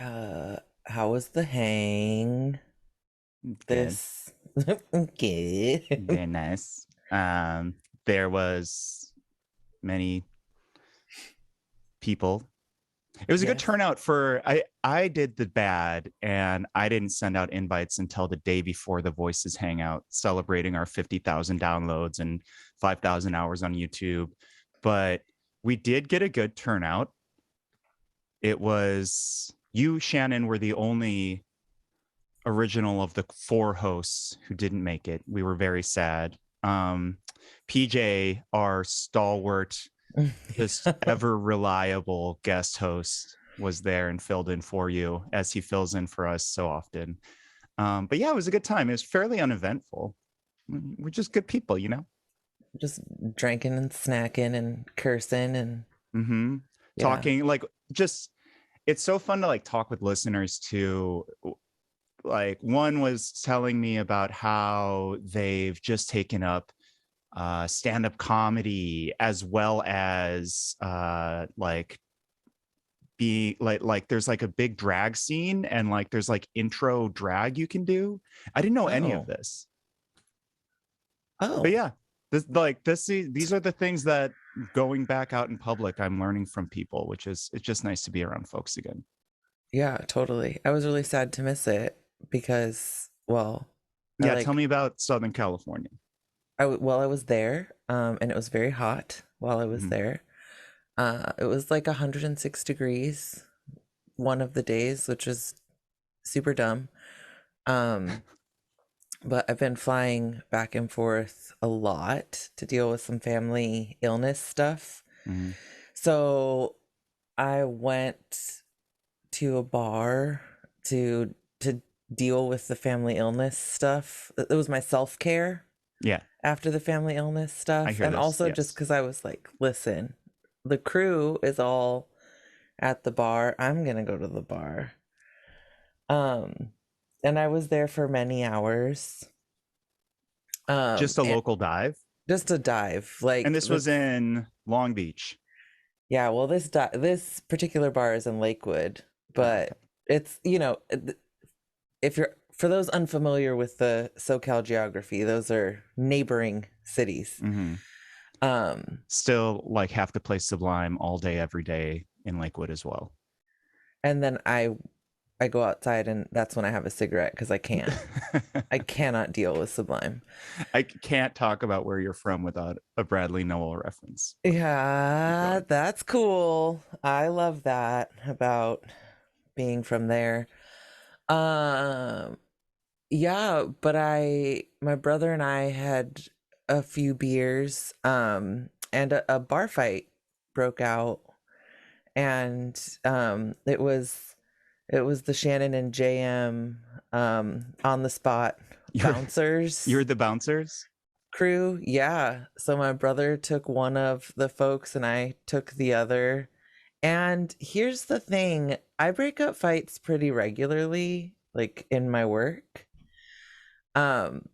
How was the hang? Good. This good. Very nice. There was many people. It was a good Yes. turnout for I did the bad and I didn't send out invites until the day before the Voices Hangout celebrating our 50,000 downloads and 5,000 hours on YouTube. But we did get a good turnout. It was you, Shannon, were the only original of the four hosts who didn't make it. We were very sad. PJ, our stalwart, just ever reliable guest host, was there and filled in for you as he fills in for us so often. But yeah, it was a good time. It was fairly uneventful. We're just good people, you know? Just drinking and snacking and cursing and Mm-hmm. yeah. Talking like just it's so fun to like talk with listeners too. Like one was telling me about how they've just taken up stand-up comedy as well as like be like there's like a big drag scene and like there's like intro drag you can do. I didn't know any of Oh. this. But Oh. yeah, these are the things that going back out in public I'm learning from people, which is it's just nice to be around folks again. Yeah, totally. I was really sad to miss it because, well, I Yeah, tell like me about Southern California. I was there, and it was very hot while I was Mhm. there. It was like 106 degrees one of the days, which was super dumb. Um, but I've been flying back and forth a lot to deal with some family illness stuff. Mhm. So I went to a bar to deal with the family illness stuff. It was my self-care Yeah, after the family illness I stuff. hear And this. also just Yes. because I was like, listen, the crew is all at the bar. I'm gonna go to the bar. Um, and I was there for many hours. Just a And local dive. just a dive, And like this was this. in Long Beach. Yeah, well, this particular bar is in Lakewood, Oh, okay. but it's if you're for those unfamiliar with the SoCal geography, those are neighboring cities. Mm-hmm. Um, Still like have to play Sublime all day, every day in Lakewood as well. and then I go outside, and that's when I have a cigarette because I cannot deal with Sublime. I can't talk about where you're from without a Bradley Noel reference. But keep Yeah, going. that's cool. I love that about being from there. Um, yeah, but my brother and I had a few beers, and a bar fight broke out, and it was the Shannon and JM on the spot You're you're bouncers the bouncers. crew. Yeah. So my brother took one of the folks and I took the other. And here's the thing, I break up fights pretty regularly, like in my work. Um,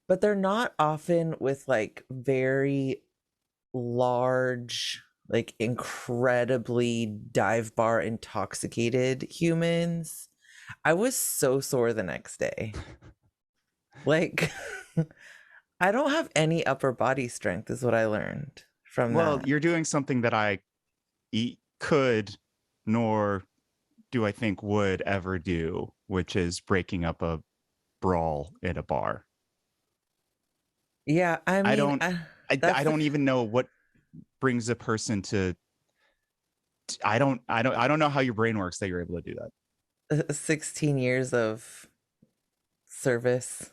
but they're not often with like very large, like incredibly dive bar intoxicated humans. I was so sore the next day. Like, I don't have any upper body strength, is what I learned from Well, that. you're doing something that I could, nor do I think would ever do, which is breaking up a brawl in a bar. Yeah, I I mean, don't I that's the don't even know what brings a person to I don't know how your brain works that you're able to do that. 16 years of service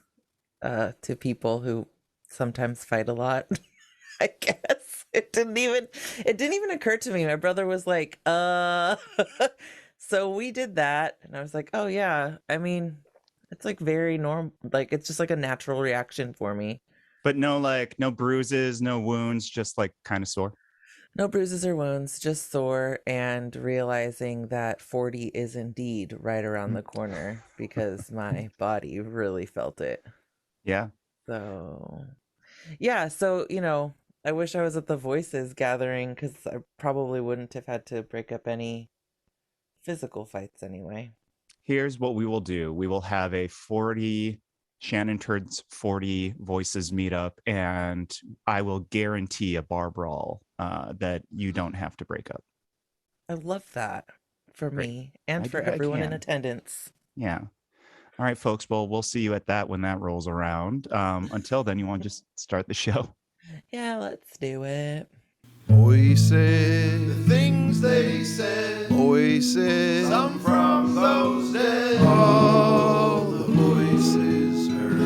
to people who sometimes fight a lot. I guess it didn't even occur to me. My brother was like, so we did that. And I was like, oh yeah. I mean, it's like very normal. Like it's just like a natural reaction for me. But no like no bruises, no wounds, just like kind of sore. No bruises or wounds, just sore and realizing that 40 is indeed right around the corner because my body really felt it. Yeah. So, yeah, so, I wish I was at the Voices gathering because I probably wouldn't have had to break up any Physical fights, anyway. Here's what we will do. We will have a 40 Shannon Turds 40 voices meetup, and I will guarantee a bar brawl that you don't have to break up. I love that for Great. me and I for do what I everyone in can. attendance. Yeah. All right, folks. Well, we'll see you at that when that rolls around. Until then, you want to just start the show? Yeah, let's do it. Voices, the things they said. Voices, some from those dead. All the voices heard.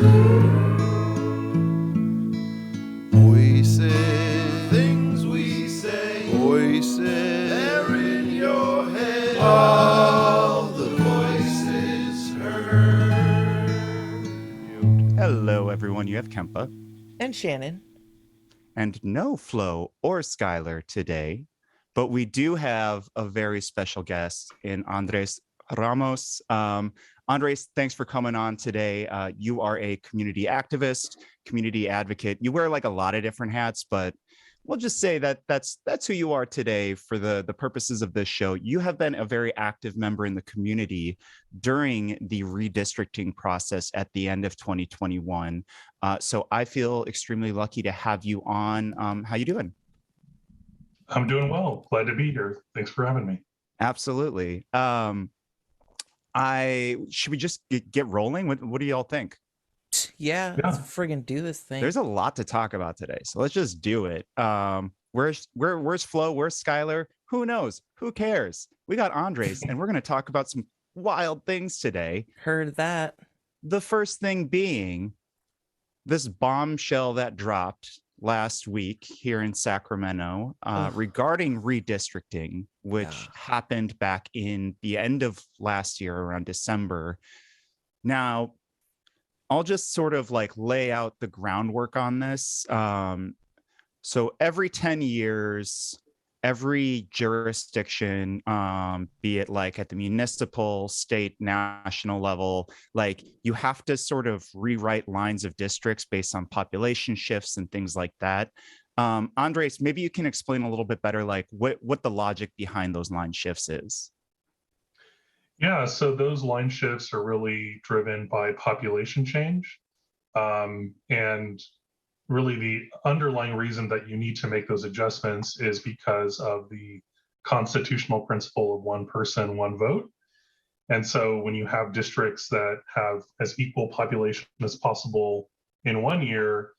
Voices, things we say. Voices, they're in your head. All the voices heard. Hello, everyone. You have Kempa. And Shannon. And no Flo or Skylar today, but we do have a very special guest in Andres Ramos. Andres, thanks for coming on today. You are a community activist, community advocate. You wear like a lot of different hats, but we'll just say that that's who you are today for the purposes of this show. You have been a very active member in the community during the redistricting process at the end of 2021. So I feel extremely lucky to have you on. How you doing? I'm doing well. Glad to be here. Thanks for having me. Absolutely. Should we just get rolling? What do y'all think? Yeah, let's friggin' do this thing. There's a lot to talk about today, so let's just do it. Where's Flo? Where's Skylar? Who knows? Who cares? We got Andres, and we're going to talk about some wild things today. Heard that. The first thing being this bombshell that dropped last week here in Sacramento regarding redistricting, which happened back in the end of last year, around December. Now, I'll just sort of like lay out the groundwork on this. So every 10 years, every jurisdiction, be it like at the municipal, state, national level, like you have to sort of rewrite lines of districts based on population shifts and things like that. Andres, maybe you can explain a little bit better, like what the logic behind those line shifts is. Yeah, so those line shifts are really driven by population change. And really the underlying reason that you need to make those adjustments is because of the constitutional principle of one person, one vote. And so when you have districts that have as equal population as possible in one year,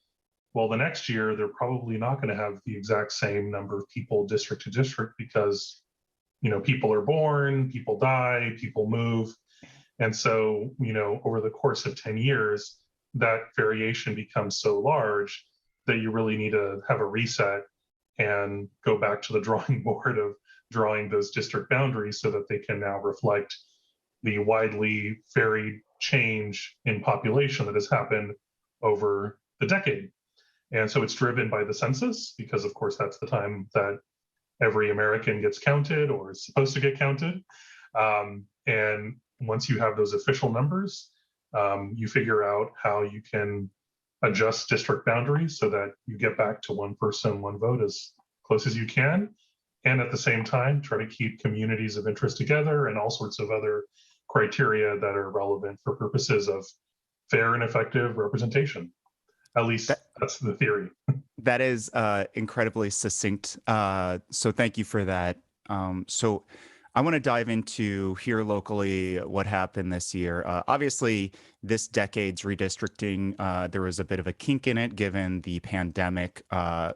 well, the next year, they're probably not going to have the exact same number of people district to district because people are born, people die, people move. And so, over the course of 10 years, that variation becomes so large that you really need to have a reset and go back to the drawing board of drawing those district boundaries so that they can now reflect the widely varied change in population that has happened over the decade. And so it's driven by the census because, of course, that's the time that every American gets counted or is supposed to get counted. And once you have those official numbers, you figure out how you can adjust district boundaries so that you get back to one person, one vote as close as you can. And at the same time, try to keep communities of interest together and all sorts of other criteria that are relevant for purposes of fair and effective representation. At least that's the theory. That is incredibly succinct. So thank you for that. So I want to dive into here locally what happened this year. Obviously, this decade's redistricting, there was a bit of a kink in it given the pandemic.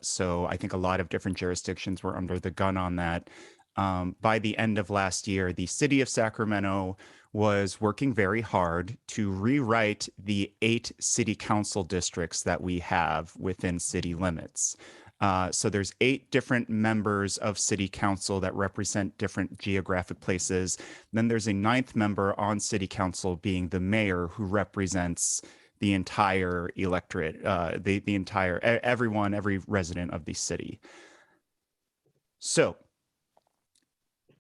So I think a lot of different jurisdictions were under the gun on that. By the end of last year, the city of Sacramento was working very hard to rewrite the 8 city council districts that we have within city limits. So there's 8 different members of city council that represent different geographic places. Then there's a 9th member on city council being the mayor, who represents the entire electorate, the entire, everyone, every resident of the city. So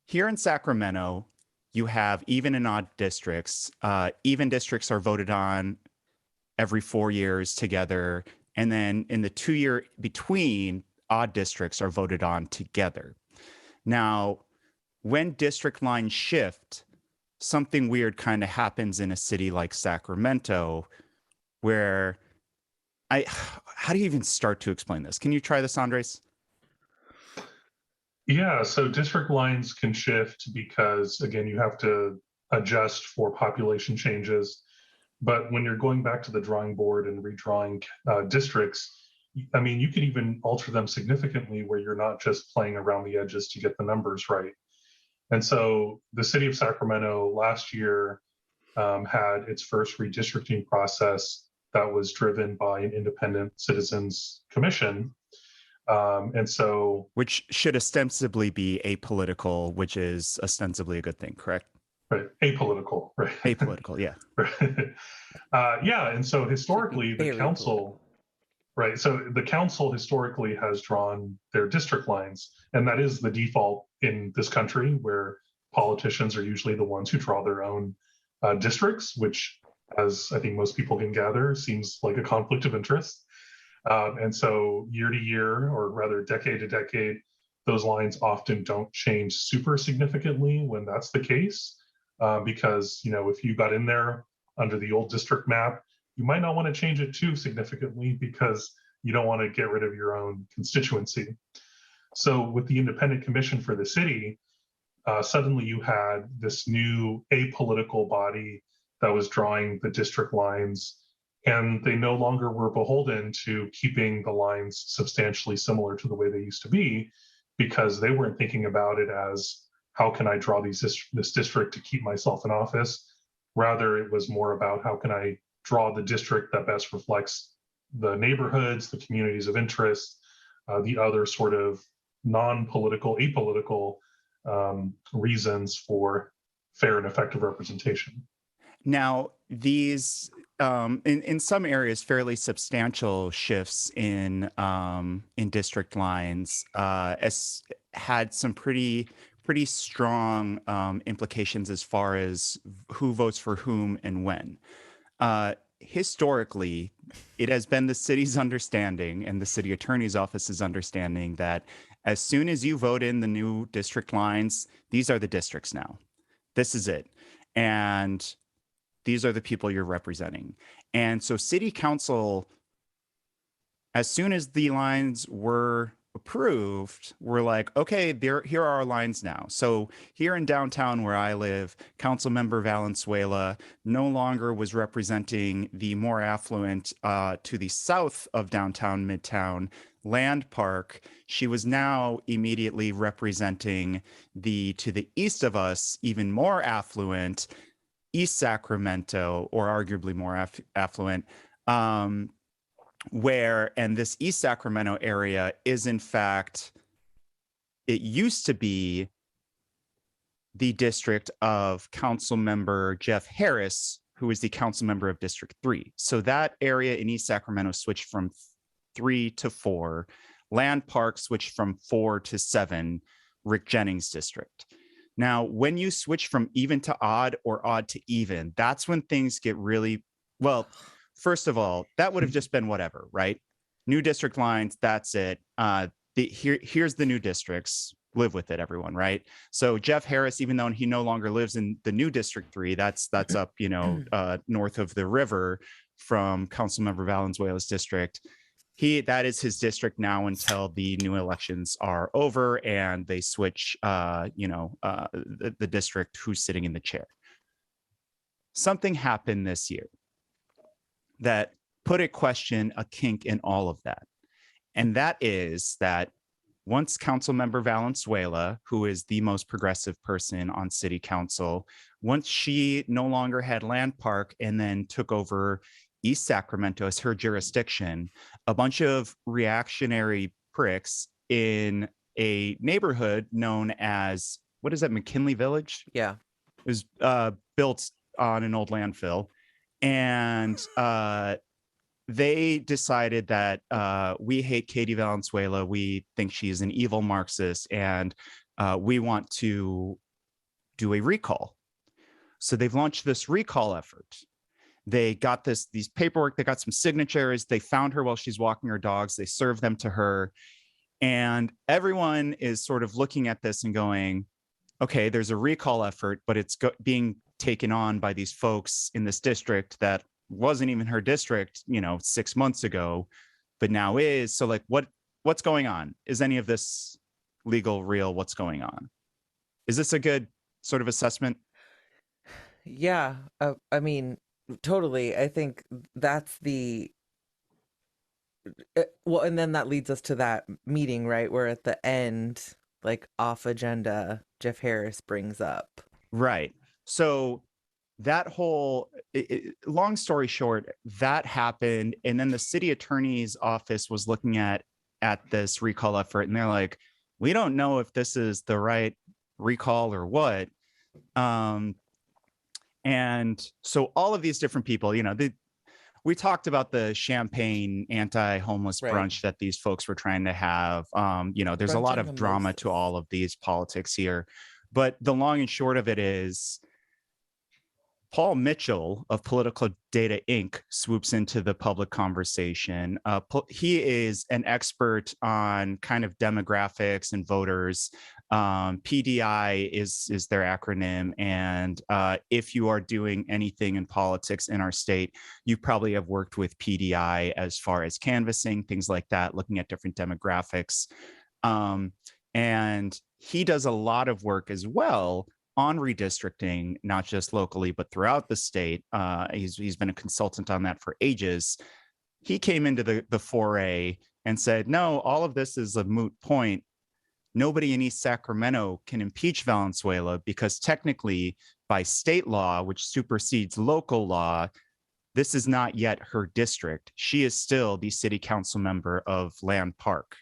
here in Sacramento, you have even and odd districts. Even districts are voted on every 4 years together. And then in the 2 year between, odd districts are voted on together. Now, when district lines shift, something weird kind of happens in a city like Sacramento, where how do you even start to explain this? Can you try this, Andres? Yeah, so district lines can shift because, again, you have to adjust for population changes. But when you're going back to the drawing board and redrawing districts, I mean, you could even alter them significantly where you're not just playing around the edges to get the numbers right. And so the city of Sacramento last year had its first redistricting process that was driven by an independent citizens commission. And so, which should ostensibly be apolitical, which is ostensibly a good thing, correct? right, apolitical, right? Apolitical, yeah. Yeah, and so historically, the council, right? So the council historically has drawn their district lines, and that is the default in this country, where politicians are usually the ones who draw their own districts, which, as I think most people can gather, seems like a conflict of interest. And so year to year, or rather decade to decade, those lines often don't change super significantly when that's the case, because, you know, if you got in there under the old district map, you might not want to change it too significantly because you don't want to get rid of your own constituency. So with the independent commission for the city, suddenly you had this new apolitical body that was drawing the district lines, and they no longer were beholden to keeping the lines substantially similar to the way they used to be, because they weren't thinking about it as, how can I draw this district to keep myself in office? Rather, it was more about, how can I draw the district that best reflects the neighborhoods, the communities of interest, the other sort of non-political, apolitical reasons for fair and effective representation. Now, these in some areas, fairly substantial shifts in district lines had some pretty strong implications as far as who votes for whom and when. Historically, it has been the city's understanding and the city attorney's office's understanding that as soon as you vote in the new district lines, these are the districts now. This is it. And these are the people you're representing. And so city council, as soon as the lines were approved, we're like, okay, here are our lines now. So here in downtown where I live, Councilmember Valenzuela no longer was representing the more affluent to the south of downtown Midtown Land Park. She was now immediately representing to the east of us, even more affluent East Sacramento, or arguably more affluent, and this East Sacramento area is, in fact, it used to be the district of Councilmember Jeff Harris, who is the council member of District 3. So that area in East Sacramento switched from 3 to 4. Land Park switched from 4 to 7, Rick Jennings district. Now, when you switch from even to odd or odd to even, that's when things get really, well, first of all, that would have just been whatever, right? New district lines, that's it. Here's the new districts. Live with it, everyone, right? So Jeff Harris, even though he no longer lives in the new District 3, that's up, north of the river from Councilmember Valenzuela's district. That is his district now until the new elections are over and they switch, the district who's sitting in the chair. Something happened this year that put a kink in all of that. And that is that once Councilmember Valenzuela, who is the most progressive person on city council, once she no longer had Land Park and then took over East Sacramento as her jurisdiction, a bunch of reactionary pricks in a neighborhood known as, what is that, McKinley Village? Yeah. It was built on an old landfill. And they decided that we hate Katie Valenzuela. We think she's an evil Marxist, and we want to do a recall. So they've launched this recall effort. They got these paperwork, they got some signatures, they found her while she's walking her dogs, they served them to her. And everyone is sort of looking at this and going, okay, there's a recall effort, but it's being taken on by these folks in this district that wasn't even her district, 6 months ago, but now is. So like, what's going on? Is any of this legal, real? What's going on? Is this a good sort of assessment? Yeah, I mean, totally. I think that's well, and then that leads us to that meeting, right? Where at the end, like off agenda, Jeff Harris brings up. Right. So that whole, long story short, that happened, and then the city attorney's office was looking at this recall effort, and they're like, we don't know if this is the right recall or what. And so all of these different people, we talked about the champagne anti-homeless Right. brunch that these folks were trying to have. There's a Brunch lot and of drama to mimosas. all of these politics here, but the long and short of it is Paul Mitchell of Political Data Inc. swoops into the public conversation. He is an expert on kind of demographics and voters. PDI is their acronym. And if you are doing anything in politics in our state, you probably have worked with PDI as far as canvassing, things like that, looking at different demographics. And he does a lot of work as well on redistricting, not just locally, but throughout the state. He's been a consultant on that for ages. He came into the foray and said, no, all of this is a moot point. Nobody in East Sacramento can impeach Valenzuela because technically by state law, which supersedes local law, this is not yet her district. She is still the city council member of Land Park.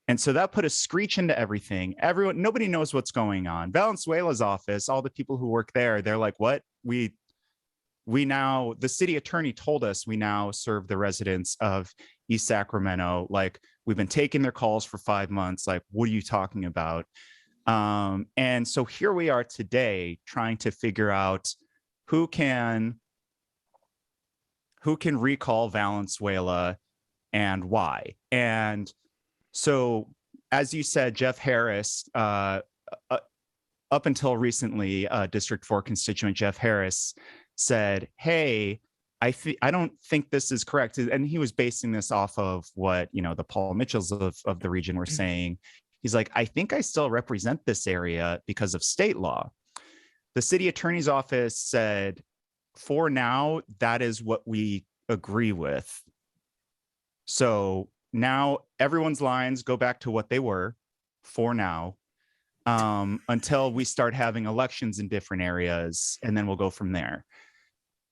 And so that put a screech into everything. Nobody knows what's going on. Valenzuela's office, all the people who work there, they're like, what? We now, the city attorney told us we now serve the residents of East Sacramento. Like, we've been taking their calls for 5 months. Like, what are you talking about? And so here we are today trying to figure out who can recall Valenzuela and why. And so, as you said, Jeff Harris, up until recently, District 4 constituent Jeff Harris said, hey, I don't think this is correct. And he was basing this off of what, the Paul Mitchells of the region were saying. He's like, I think I still represent this area because of state law. The city attorney's office said, for now, that is what we agree with. So now everyone's lines go back to what they were for now, until we start having elections in different areas, and then we'll go from there.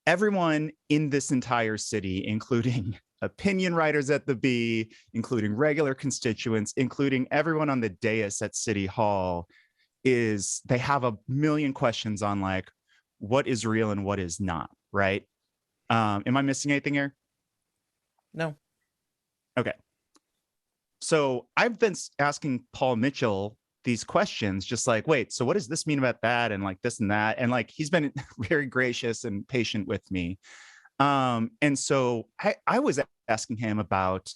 Everyone in this entire city, including opinion writers at the Bee, including regular constituents, including everyone on the dais at City Hall, they have a million questions on like, what is real and what is not, right? Am I missing anything here? No. Okay. So I've been asking Paul Mitchell these questions, just like, wait, so what does this mean about that? And like this and that. And like, he's been very gracious and patient with me. And so I was asking him about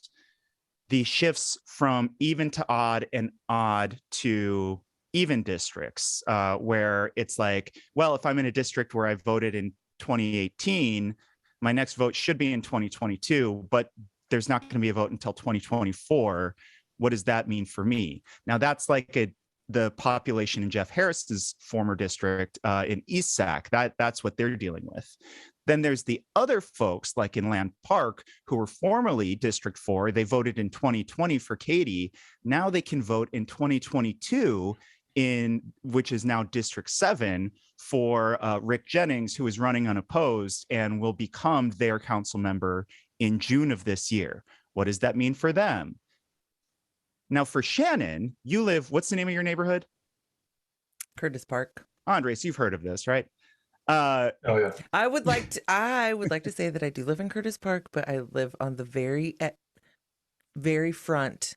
the shifts from even to odd and odd to even districts, where it's like, well, if I'm in a district where I voted in 2018, my next vote should be in 2022, but there's not going to be a vote until 2024. What does that mean for me? Now, that's like the population in Jeff Harris's former district in East Sac. That's what they're dealing with. Then there's the other folks like in Land Park who were formerly District 4. They voted in 2020 for Katie. Now they can vote in 2022 which is now District 7 for Rick Jennings, who is running unopposed and will become their council member in June of this year. What does that mean for them? Now, for Shannon, you live, what's the name of your neighborhood? Curtis Park. Andres, you've heard of this, right? Oh yeah. I would like to say that I do live in Curtis Park, but I live on the very front.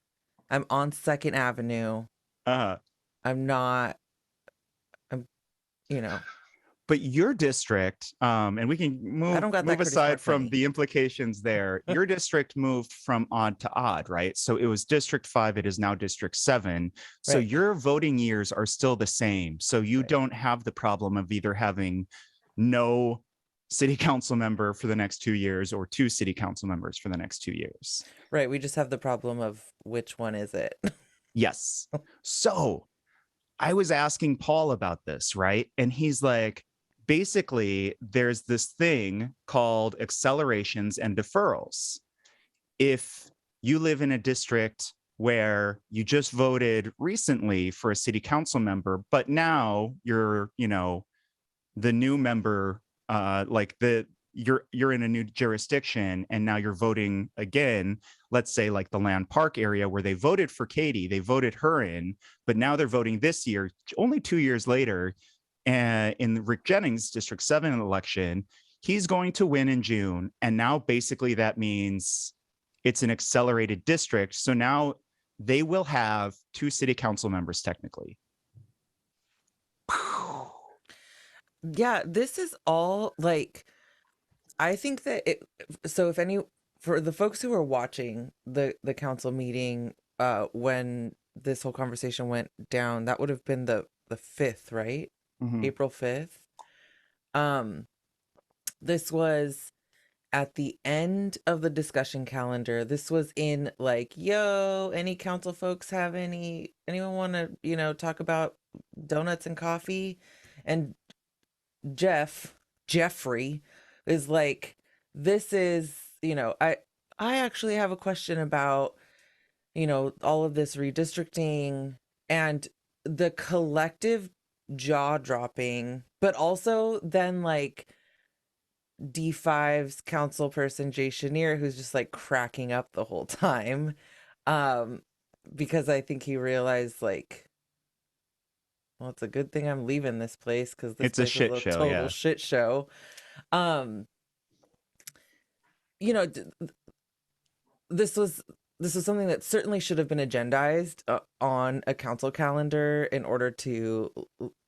I'm on 2nd Avenue. I'm not, But your district, and we can I don't got that move Curtis aside Mark from money. the implications there. Your district moved from odd to odd, right? So it was District 5, it is now District 7. So Right. your voting years are still the same. So you Right. don't have the problem of either having no city council member for the next 2 years or 2 city council members for the next 2 years. Right. We just have the problem of which one is it? Yes. So I was asking Paul about this, right? And he's like, basically, there's this thing called accelerations and deferrals. If you live in a district where you just voted recently for a city council member, but now you're, the new member, you're in a new jurisdiction and now you're voting again, let's say like the Land Park area where they voted for Katie, they voted her in, but now they're voting this year, only 2 years later, in Rick Jennings' District 7 election, he's going to win in June. And now basically that means it's an accelerated district. So now they will have 2 city council members technically. Yeah, this is all like, I think that so if any, for the folks who are watching the council meeting, when this whole conversation went down, that would have been the 5th, right? Mhm. April 5th. This was at the end of the discussion calendar. This was in like, yo, any council folks have anyone want to, talk about donuts and coffee? And Jeffrey is like, this is, I actually have a question about, all of this redistricting and the collective jaw dropping, but also then like D5's council person Jay Chenier, who's just like cracking up the whole time, because I think he realized like, well, it's a good thing I'm leaving this place because this It's a place shit is a show, total yeah. shit show. This was something that certainly should have been agendized on a council calendar in order to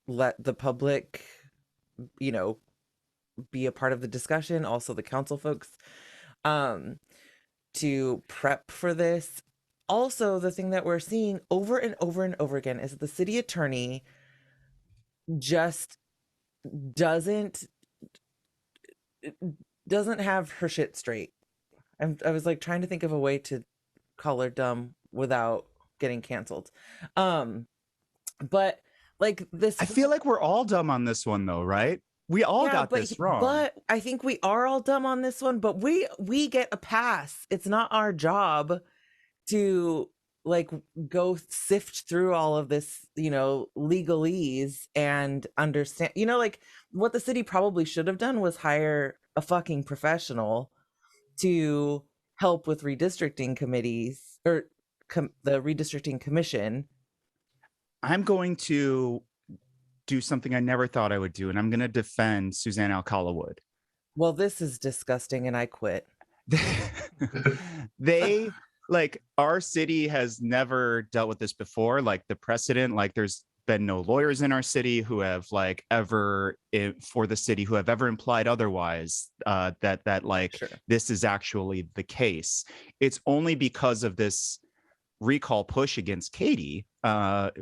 let the public, be a part of the discussion. Also, the council folks, to prep for this. Also, the thing that we're seeing over and over and over again is that the city attorney just doesn't have her shit straight. I was like trying to think of a way to call her dumb without getting canceled. But like this, I feel like we're all dumb on this one though, right? We all got this wrong. But I think we are all dumb on this one, but we get a pass. It's not our job to like go sift through all of this, legalese and understand, like what the city probably should have done was hire a fucking professional to help with redistricting committees or the redistricting commission. I'm going to do something I never thought I would do, and I'm going to defend Susana Alcala Wood. Well, this is disgusting, and I quit. They like our city has never dealt with this before. Like the precedent, like there's been no lawyers in our city who have like ever for the city who have ever implied otherwise that like Sure. This is actually the case. It's only because of this recall push against Katie,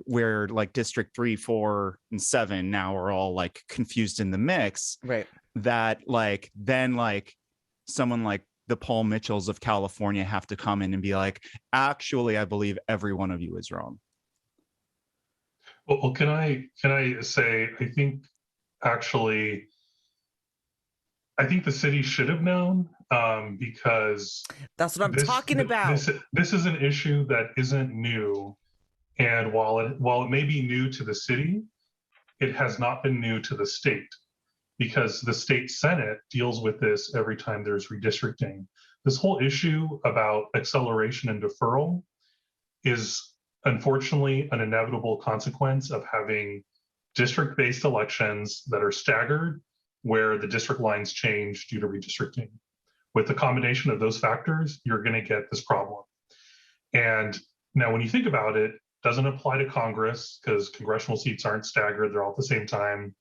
where like District 3, 4, and 7 now are all like confused in the mix. Right. That like then like someone like the Paul Mitchells of California have to come in and be like, actually, I believe every one of you is wrong. Well, can I say, I think the city should have known, because that's what I'm talking about. This is an issue that isn't new, and while it may be new to the city, it has not been new to the state, because the state Senate deals with this every time there's redistricting. This whole issue about acceleration and deferral is unfortunately an inevitable consequence of having district-based elections that are staggered, where the district lines change due to redistricting. With the combination of those factors, you're going to get this problem. And now when you think about it, doesn't apply to Congress because congressional seats aren't staggered, they're all at the same time.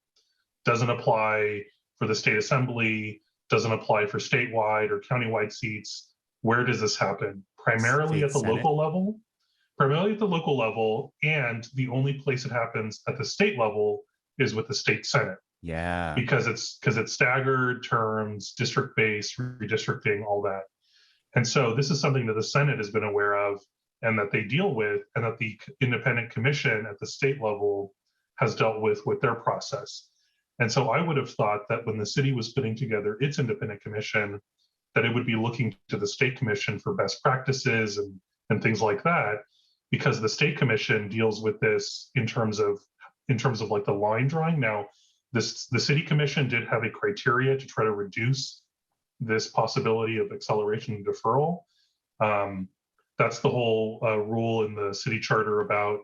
doesn't apply for the state assembly, doesn't apply for statewide or countywide seats. Where does this happen? Primarily at the local level. Primarily at the local level, and the only place it happens at the state level is with the state Senate. Yeah. Because it's staggered terms, district-based, redistricting, all that. And so this is something that the Senate has been aware of and that they deal with, and that the independent commission at the state level has dealt with their process. And so I would have thought that when the city was putting together its independent commission, that it would be looking to the state commission for best practices and things like that, because the state commission deals with this in terms of like the line drawing. Now, the city commission did have a criteria to try to reduce this possibility of acceleration and deferral. That's the whole rule in the city charter about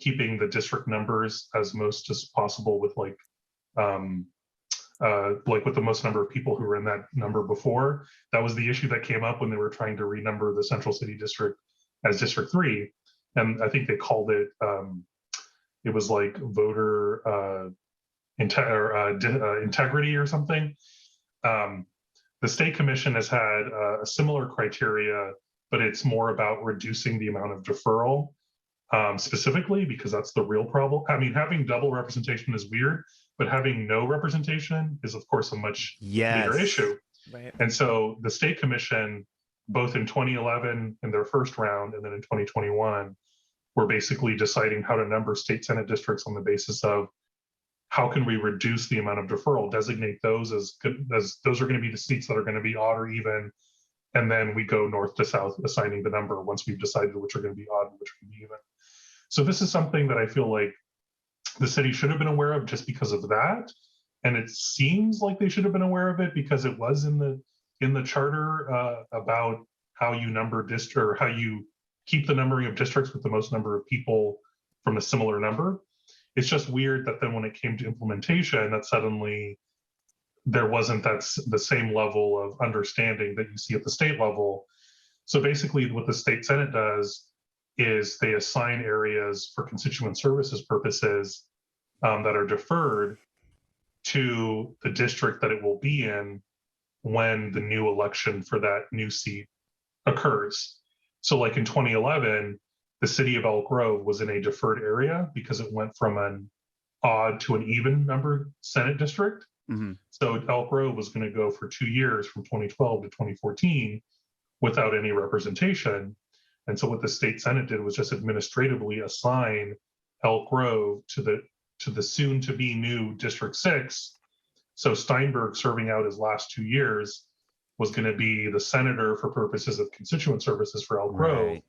keeping the district numbers as most as possible with like with the most number of people who were in that number before. That was the issue that came up when they were trying to renumber the Central City District as District 3. And I think they called it, it was like voter integrity or something. The state commission has had a similar criteria, but it's more about reducing the amount of deferral specifically, because that's the real problem. I mean, having double representation is weird, but having no representation is, of course, a much bigger issue. Right. And so the state commission, both in 2011 in their first round and then in 2021, were basically deciding how to number state Senate districts on the basis of how can we reduce the amount of deferral, designate those as good, as those are going to be the seats that are going to be odd or even, and then we go north to south assigning the number once we've decided which are going to be odd and which are going to be even. So this is something that I feel like the city should have been aware of just because of that. And it seems like they should have been aware of it because it was in the charter about how you number district, or how you keep the numbering of districts with the most number of people from a similar number. It's just weird that then when it came to implementation, that suddenly there wasn't the same level of understanding that you see at the state level. So basically what the state Senate does is they assign areas for constituent services purposes that are deferred to the district that it will be in when the new election for that new seat occurs. So like in 2011, the city of Elk Grove was in a deferred area because it went from an odd to an even numbered Senate district. Mm-hmm. So Elk Grove was going to go for 2 years from 2012 to 2014 without any representation. And so what the state Senate did was just administratively assign Elk Grove to the soon to be new District 6. So Steinberg, serving out his last 2 years, was going to be the senator for purposes of constituent services for Elk Grove, Right.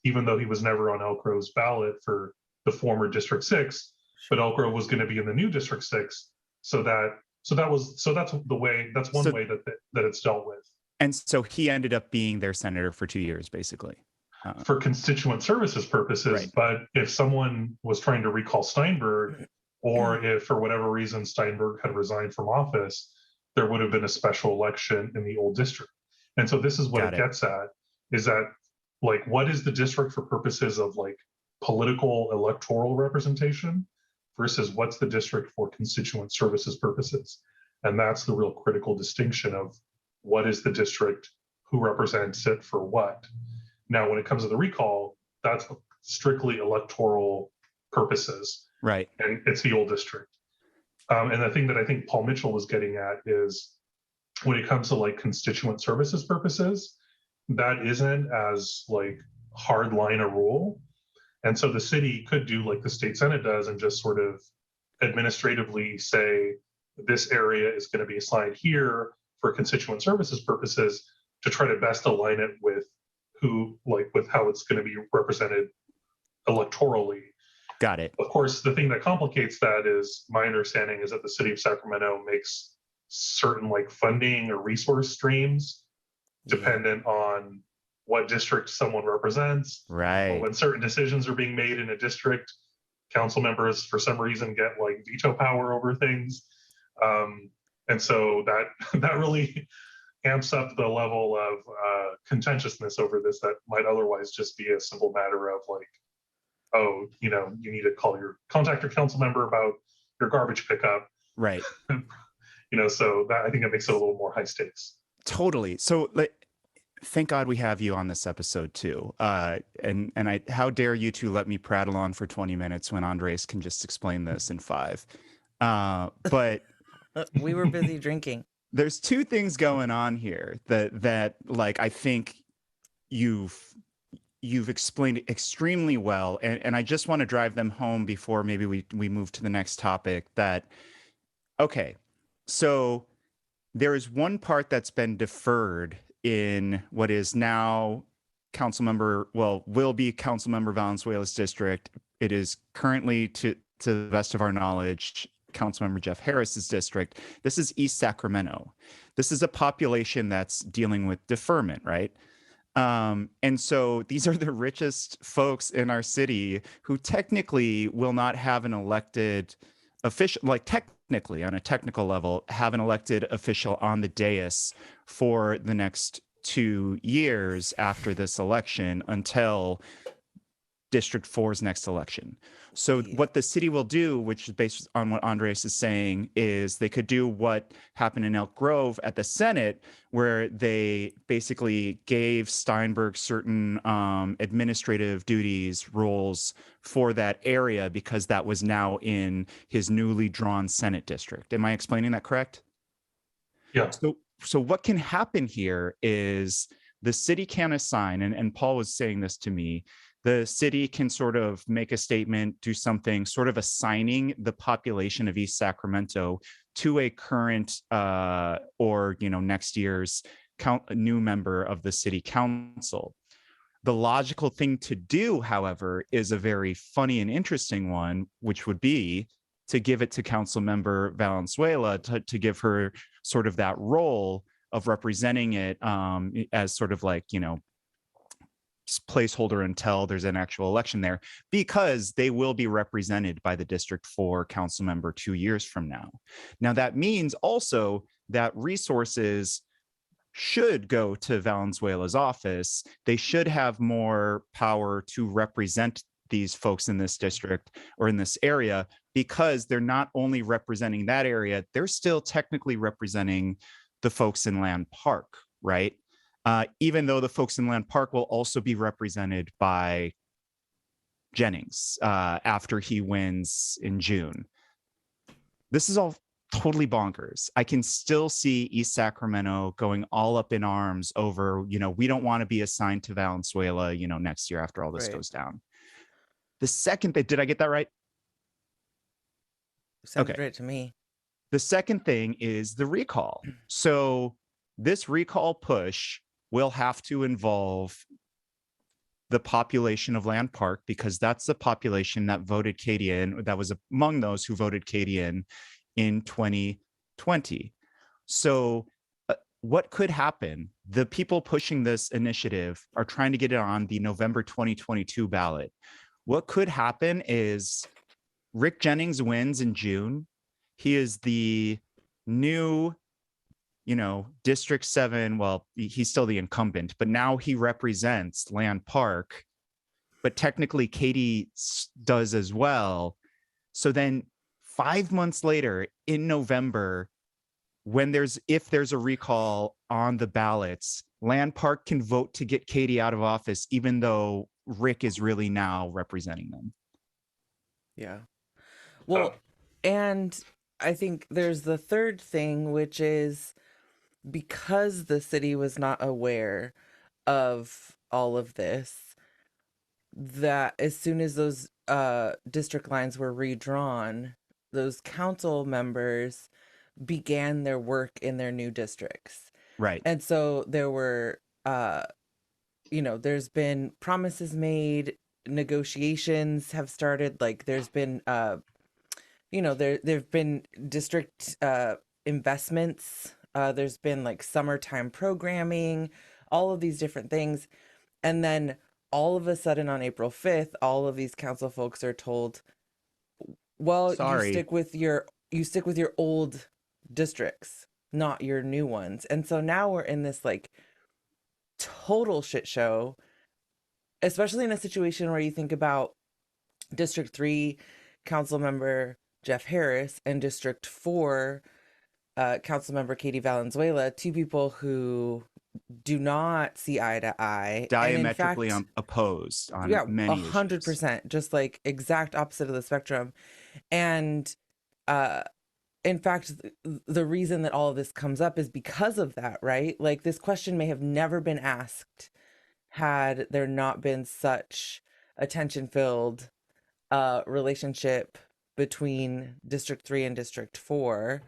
even though he was never on Elk Grove's ballot for the former District 6. But Elk Grove was going to be in the new District 6. That's one way that it's dealt with. And so he ended up being their senator for 2 years, basically. For constituent services purposes. Right. But if someone was trying to recall Steinberg, or if for whatever reason Steinberg had resigned from office, there would have been a special election in the old district. And so this is what it gets at, is that like, what is the district for purposes of like political electoral representation versus what's the district for constituent services purposes? And that's the real critical distinction of what is the district, who represents it for what. Now, when it comes to the recall, that's strictly electoral purposes. Right. And it's the old district. And the thing that I think Paul Mitchell was getting at is when it comes to like constituent services purposes, that isn't as like hard line a rule. And so the city could do like the state Senate does and just sort of administratively say, this area is going to be assigned here for constituent services purposes to try to best align it with with how it's going to be represented electorally. Got it. Of course, the thing that complicates that is, my understanding is that the city of Sacramento makes certain like funding or resource streams dependent on what district someone represents. Right. When certain decisions are being made in a district, council members for some reason get like veto power over things. And so that really amps up the level of contentiousness over this that might otherwise just be a simple matter of like, oh, you need to contact your council member about your garbage pickup. Right. So that, I think that makes it a little more high stakes. Totally. So thank God we have you on this episode too. And how dare you two let me prattle on for 20 minutes when Andres can just explain this in 5. But We were busy drinking. there's 2 things going on here that like I think you've explained extremely well, and I just want to drive them home before maybe we move to the next topic. That okay, so there is one part that's been deferred in what is now will be Councilmember Valenzuela's district. It is currently, to the best of our knowledge, Councilmember Jeff Harris's district. This is East Sacramento. This is a population that's dealing with deferment, right? And so these are the richest folks in our city who technically will not have an elected official, like technically on a technical level, have an elected official on the dais for the next 2 years after this election until District 4's next election. So what the city will do, which is based on what Andres is saying, is they could do what happened in Elk Grove at the Senate, where they basically gave Steinberg certain administrative duties, roles for that area, because that was now in his newly drawn Senate district. Am I explaining that correct? Yeah. So what can happen here is the city can assign, and Paul was saying this to me, the city can sort of make a statement, do something, sort of assigning the population of East Sacramento to a current or next year's new member of the city council. The logical thing to do, however, is a very funny and interesting one, which would be to give it to Councilmember Valenzuela to give her sort of that role of representing it as sort of like, placeholder until there's an actual election there, because they will be represented by the District 4 council member 2 years from now. Now, that means also that resources should go to Valenzuela's office. They should have more power to represent these folks in this district or in this area, because they're not only representing that area, they're still technically representing the folks in Land Park, right? Even though the folks in Land Park will also be represented by Jennings after he wins in June. This is all totally bonkers. I can still see East Sacramento going all up in arms over, we don't want to be assigned to Valenzuela, next year after all this goes down. The second did I get that right? Sounded right to me. The second thing is the recall. So this recall push will have to involve the population of Land Park, because that's the population that voted Katie in, that was among those who voted Katie in 2020. So what could happen? The people pushing this initiative are trying to get it on the November 2022 ballot. What could happen is Rick Jennings wins in June. He is the new District 7, well, he's still the incumbent, but now he represents Land Park, but technically Katie does as well. So then 5 months later in November, if there's a recall on the ballots, Land Park can vote to get Katie out of office, even though Rick is really now representing them. Yeah. Well, and I think there's the third thing, which is, because the city was not aware of all of this, that as soon as those district lines were redrawn, those council members began their work in their new districts. Right. And so there were, there's been promises made, negotiations have started, like there's been, there've been district investments. There's been like summertime programming, all of these different things. And then all of a sudden on April 5th, all of these council folks are told, well, Sorry. you stick with your old districts, not your new ones. And so now we're in this like total shit show, especially in a situation where you think about District 3 council member Jeff Harris, and District 4, Councilmember Katie Valenzuela, two people who do not see eye to eye. And in Diametrically fact, opposed on yeah, many issues. 100%, just like exact opposite of the spectrum. And in fact, the reason that all of this comes up is because of that, right? Like, this question may have never been asked had there not been such a tension-filled relationship between District 3 and District 4.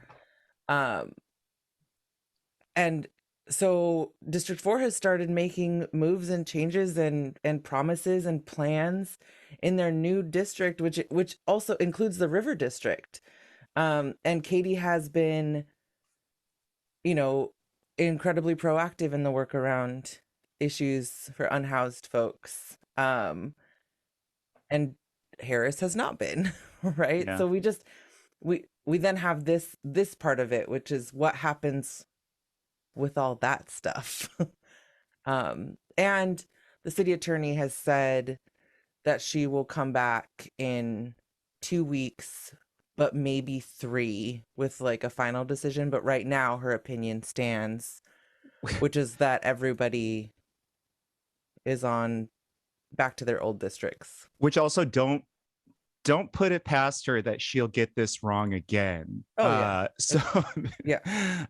And so District 4 has started making moves and changes and promises and plans in their new district, which also includes the River District. And Katie has been, incredibly proactive in the work around issues for unhoused folks. And Harris has not been, right? Yeah. So we then have this part of it, which is what happens with all that stuff. And the city attorney has said that she will come back in 2 weeks, but maybe 3, with like a final decision. But right now her opinion stands, which is that everybody is on back to their old districts. Which also don't put it past her that she'll get this wrong again. Oh, yeah. So Yeah.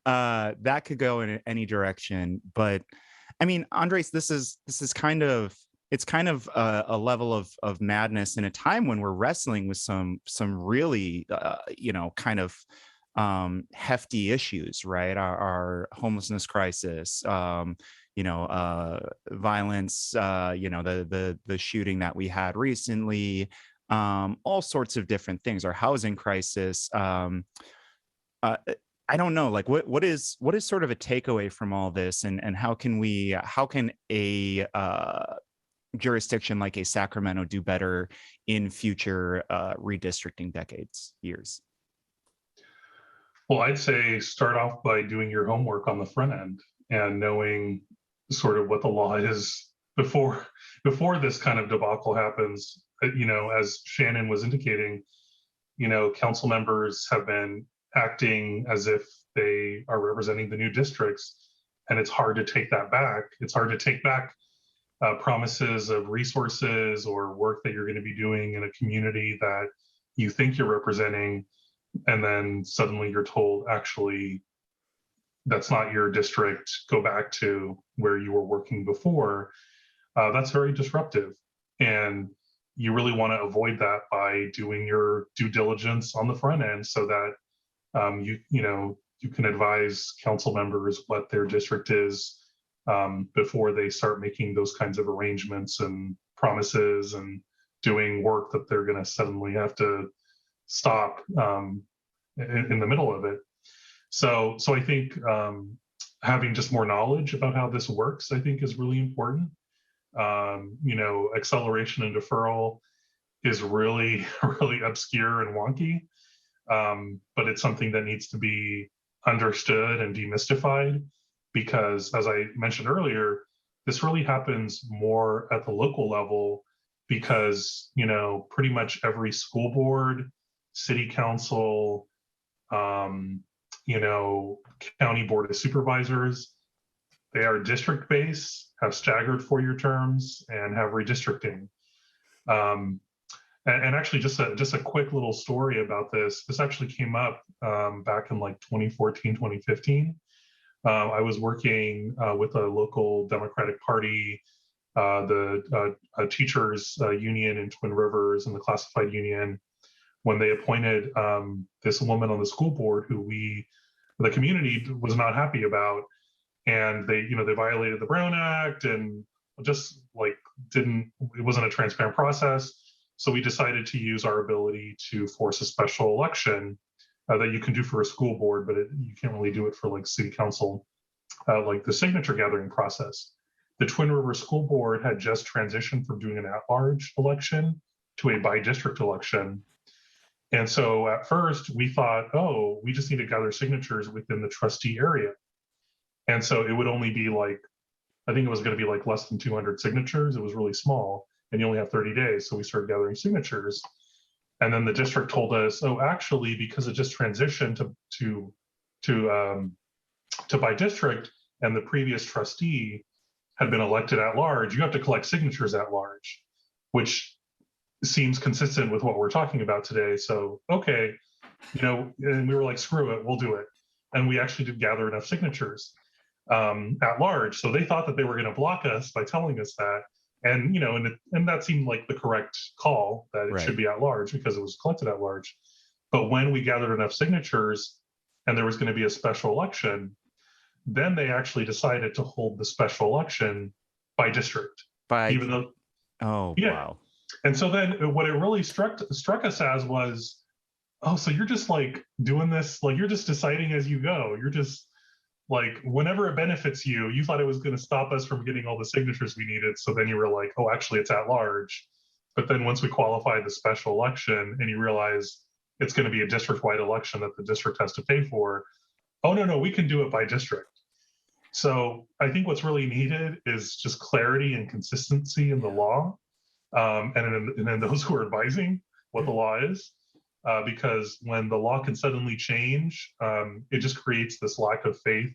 That could go in any direction. But I mean, Andres, this is kind of, it's kind of a level of madness in a time when we're wrestling with some really kind of hefty issues, right? Our homelessness crisis, violence, the shooting that we had recently, all sorts of different things, our housing crisis. I don't know, like what is sort of a takeaway from all this, and how can a jurisdiction like a Sacramento do better in future redistricting years? Well, I'd say start off by doing your homework on the front end and knowing sort of what the law is before this kind of debacle happens. As Shannon was indicating, council members have been acting as if they are representing the new districts, and it's hard to take that back. It's hard to take back promises of resources or work that you're going to be doing in a community that you think you're representing, and then suddenly you're told, actually, that's not your district, go back to where you were working before. That's very disruptive, and you really want to avoid that by doing your due diligence on the front end, so that you can advise council members what their district is before they start making those kinds of arrangements and promises and doing work that they're going to suddenly have to stop in the middle of it. So I think having just more knowledge about how this works, I think, is really important. Acceleration and deferral is really, really obscure and wonky, but it's something that needs to be understood and demystified, because, as I mentioned earlier, this really happens more at the local level, because pretty much every school board, city council, county board of supervisors, they are district based, have staggered 4-year terms, and have redistricting. And actually, just a quick little story about this. This actually came up back in like 2014, 2015. I was working with a local Democratic Party, the teachers union in Twin Rivers, and the classified union, when they appointed this woman on the school board who the community was not happy about, and they violated the Brown Act, and just like it wasn't a transparent process. So we decided to use our ability to force a special election that you can do for a school board, but you can't really do it for like city council, like the signature gathering process. The Twin Rivers School Board had just transitioned from doing an at-large election to a by-district election. And so at first we thought, oh, we just need to gather signatures within the trustee area. And so it would only be like, I think it was going to be like less than 200 signatures. It was really small, and you only have 30 days. So we started gathering signatures. And then the district told us, oh, actually, because it just transitioned to by district, and the previous trustee had been elected at large, you have to collect signatures at large, which seems consistent with what we're talking about today. So, okay, and we were like, screw it, we'll do it. And we actually did gather enough signatures at large. So they thought that they were going to block us by telling us that. And, and that seemed like the correct call, that it should be at large because it was collected at large. But when we gathered enough signatures and there was going to be a special election, then they actually decided to hold the special election by district. Even though, wow. And so then what it really struck us as was, oh, so you're just like doing this, like you're just deciding as you go. You're just like, whenever it benefits you, you thought it was going to stop us from getting all the signatures we needed. So then you were like, oh, actually it's at large. But then once we qualified the special election and you realize it's going to be a district-wide election that the district has to pay for, oh, no, we can do it by district. So I think what's really needed is just clarity and consistency in the law, and then those who are advising what the law is, because when the law can suddenly change, it just creates this lack of faith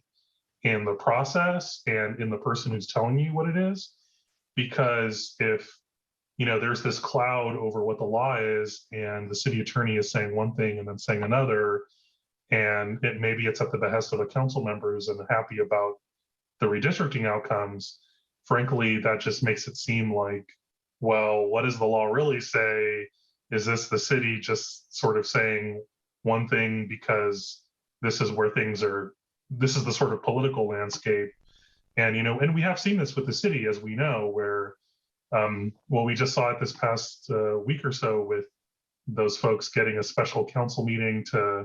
in the process and in the person who's telling you what it is. Because if there's this cloud over what the law is, and the city attorney is saying one thing and then saying another, and maybe it's at the behest of a council member who's unhappy about the redistricting outcomes, frankly, that just makes it seem like, well, what does the law really say? Is this the city just sort of saying one thing because this is where things are, this is the sort of political landscape? And, and we have seen this with the city, as we know, where, well, we just saw it this past week or so with those folks getting a special council meeting to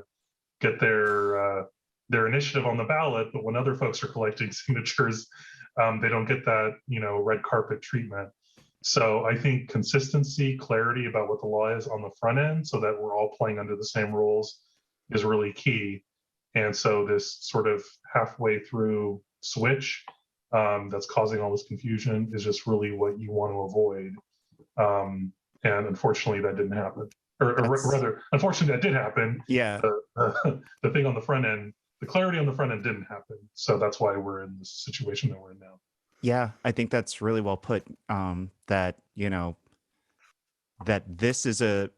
get their initiative on the ballot, but when other folks are collecting signatures, they don't get that, red carpet treatment. So I think consistency, clarity about what the law is on the front end, so that we're all playing under the same rules, is really key. And so this sort of halfway through switch that's causing all this confusion is just really what you want to avoid. And unfortunately, that didn't happen. Or rather, unfortunately, that did happen. Yeah. The thing on the front end, the clarity on the front end didn't happen. So that's why we're in this situation that we're in now. Yeah, I think that's really well put. That, that this is a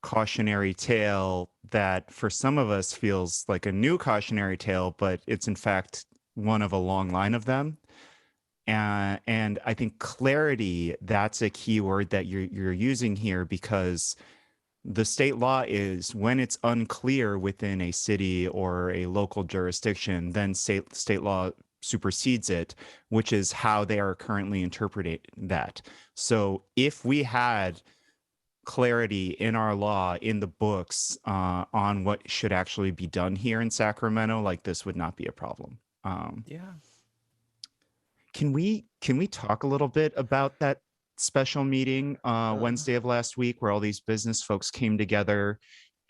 cautionary tale that for some of us feels like a new cautionary tale, but it's in fact one of a long line of them. And I think clarity, that's a key word that you're using here, because the state law is, when it's unclear within a city or a local jurisdiction, then state law supersedes it, which is how they are currently interpreting that. So if we had clarity in our law, in the books, on what should actually be done here in Sacramento, like, this would not be a problem. Yeah. Can we talk a little bit about that special meeting Wednesday of last week, where all these business folks came together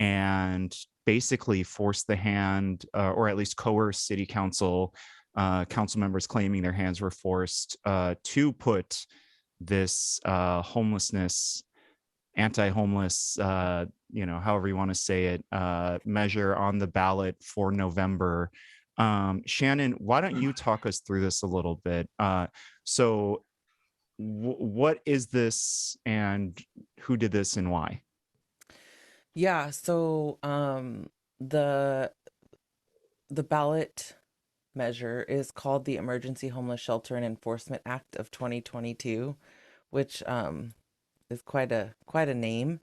and basically forced the hand, or at least coerced city council, council members claiming their hands were forced, to put this homelessness, anti-homeless, however you want to say it, measure on the ballot for November. Shannon, why don't you talk us through this a little bit? So what is this, and who did this, and why? Yeah, so the ballot measure is called the Emergency Homeless Shelter and Enforcement Act of 2022, which is quite a name.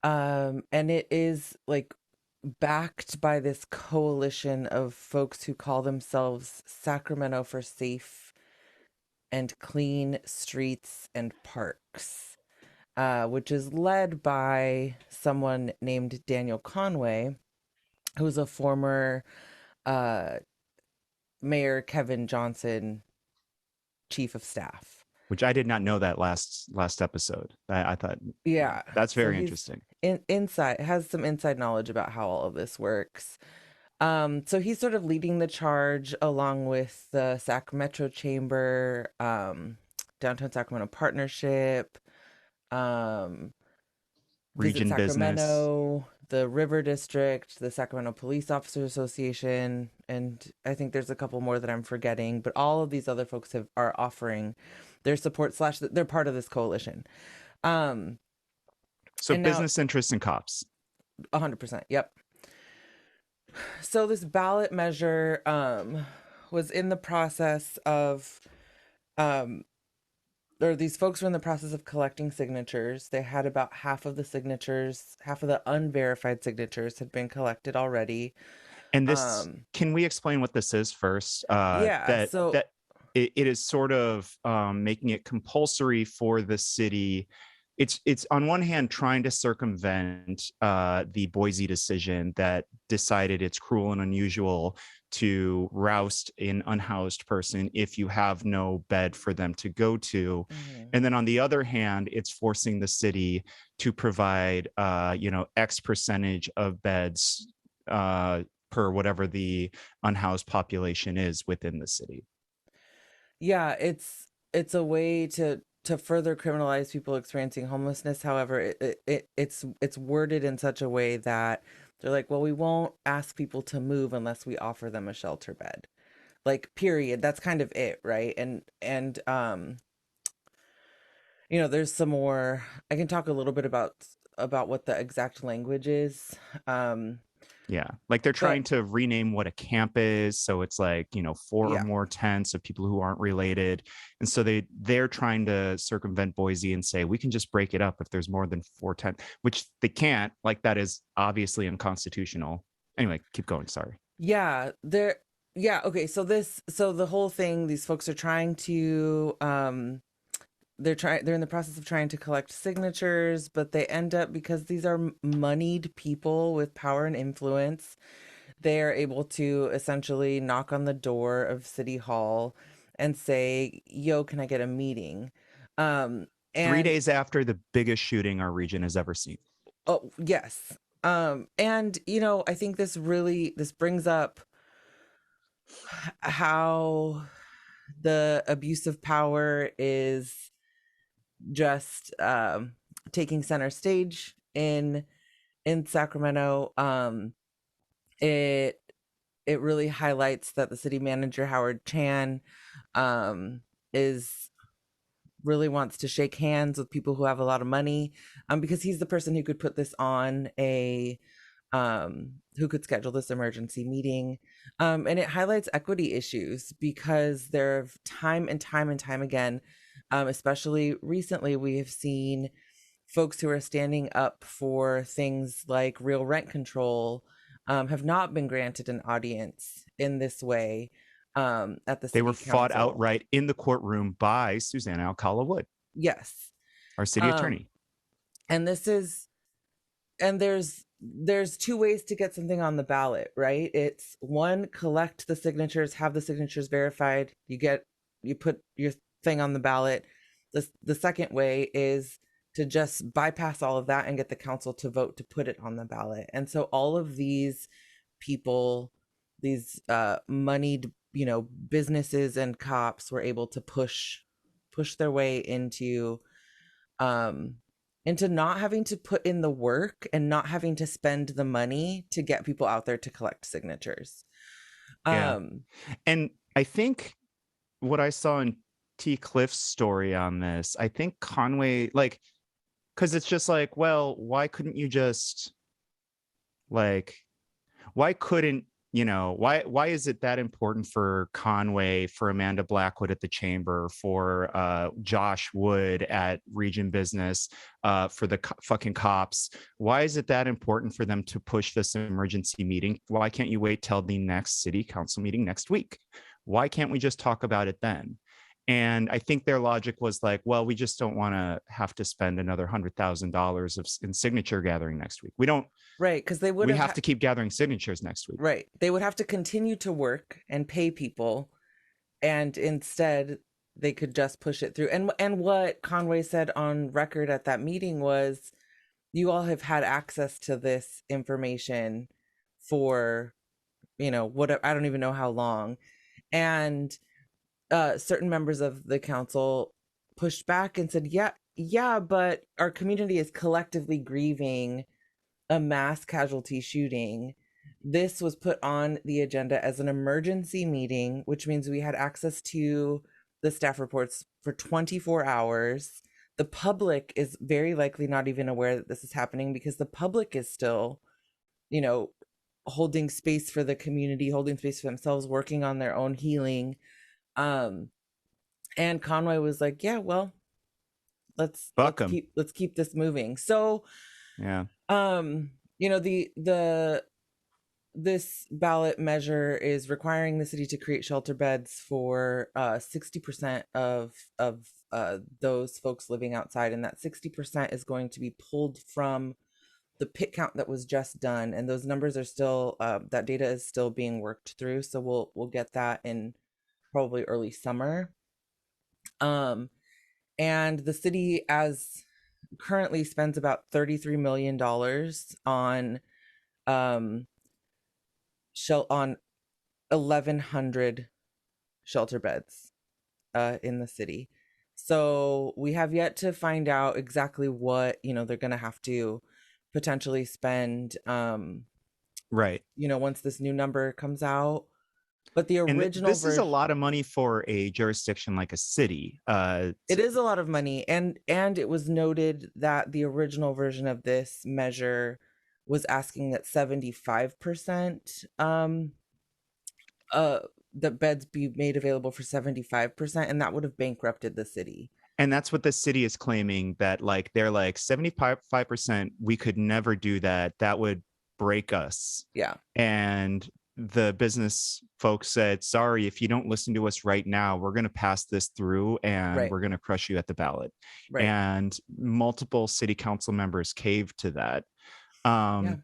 And it is like backed by this coalition of folks who call themselves Sacramento for Safe and Clean Streets and Parks, which is led by someone named Daniel Conway, who's a former Mayor Kevin Johnson chief of staff. Which I did not know that last episode. I thought, yeah, that's very so interesting. Has some inside knowledge about how all of this works. So he's sort of leading the charge, along with the Sacramento Chamber, Downtown Sacramento Partnership, Visit Region Business. Sacramento, the River District, the Sacramento Police Officers Association, and I think there's a couple more that I'm forgetting, but all of these other folks are offering their support / they're part of this coalition. So And now business interests and cops. 100%. Yep. So this ballot measure was in the process of or these folks were in the process of collecting signatures. They had about half of the unverified signatures had been collected already. And this, can we explain what this is first? That it is sort of making it compulsory for the city. It's on one hand trying to circumvent the Boise decision that decided it's cruel and unusual to roust an unhoused person if you have no bed for them to go to. And then on the other hand, it's forcing the city to provide X percentage of beds per whatever the unhoused population is within the city. Yeah, it's a way to further criminalize people experiencing homelessness. However, it's worded in such a way that they're like, well, we won't ask people to move unless we offer them a shelter bed. Like, period. That's kind of it, right? And there's some more. I can talk a little bit about what the exact language is. Yeah, like they're trying to rename what a camp is, so it's like 4 or more tents of people who aren't related, and so they're trying to circumvent Boise and say we can just break it up if there's more than 4 tents, which they can't. Like, that is obviously unconstitutional. Anyway, keep going. Sorry. Yeah, okay. So the whole thing, these folks are trying to they're in the process of trying to collect signatures, but they end up, because these are moneyed people with power and influence, they are able to essentially knock on the door of City Hall and say, yo, can I get a meeting? And 3 days after the biggest shooting our region has ever seen. Oh, yes. And I think this brings up how the abuse of power is just taking center stage in Sacramento. It really highlights that the city manager, Howard Chan, really wants to shake hands with people who have a lot of money, because he's the person who could put this on who could schedule this emergency meeting. And it highlights equity issues, because there have time and time again, especially recently, we have seen folks who are standing up for things like real rent control have not been granted an audience in this way at the city council. They were fought outright in the courtroom by Susana Alcala Wood. Yes. Our city attorney. And there's 2 ways to get something on the ballot, right? It's one, collect the signatures, have the signatures verified. You put your thing on the ballot. The second way is to just bypass all of that and get the council to vote to put it on the ballot. And so all of these people, these moneyed, businesses and cops were able to push their way into not having to put in the work and not having to spend the money to get people out there to collect signatures. And I think what I saw in T. Cliff's story on this, I think Conway, because it's just like, well, why couldn't you just, why is it that important for Conway, for Amanda Blackwood at the chamber, for Josh Wood at Region Business, for the fucking cops? Why is it that important for them to push this emergency meeting? Why can't you wait till the next city council meeting next week? Why can't we just talk about it then? And I think their logic was like, well, we just don't want to have to spend another $100,000 in signature gathering next week. We don't. Right, because we have to keep gathering signatures next week. Right. They would have to continue to work and pay people, and instead they could just push it through. And what Conway said on record at that meeting was, you all have had access to this information for, whatever, I don't even know how long. And certain members of the council pushed back and said, yeah, Yeah, but our community is collectively grieving a mass casualty shooting. This was put on the agenda as an emergency meeting, which means we had access to the staff reports for 24 hours. The public is very likely not even aware that this is happening because the public is still, you know, holding space for the community, holding space for themselves, working on their own healing. And Conway was like, "Yeah, well, let's Fuck let's 'em. keep this moving." So, Yeah. the this ballot measure is requiring the city to create shelter beds for 60% of those folks living outside, and that 60% is going to be pulled from the pit count that was just done, and those numbers are still that data is still being worked through, so we'll get that in probably early summer. And the city as currently spends about $33 million on on 1,100 shelter beds in the city. So we have yet to find out exactly what they're going to have to potentially spend Right. once this new number comes out. But the And original this is a version, lot of money for a jurisdiction like a city. it is a lot of money, and it was noted that the original version of this measure was asking that 75% the beds be made available for 75%, and that would have bankrupted the city. And that's what the city is claiming, that like they're like 75%, we could never do that. That would break us. Yeah. And the business folks said, sorry, if you don't listen to us right now, we're going to pass this through and Right. we're going to crush you at the ballot. Right. And multiple city council members caved to that. Yeah.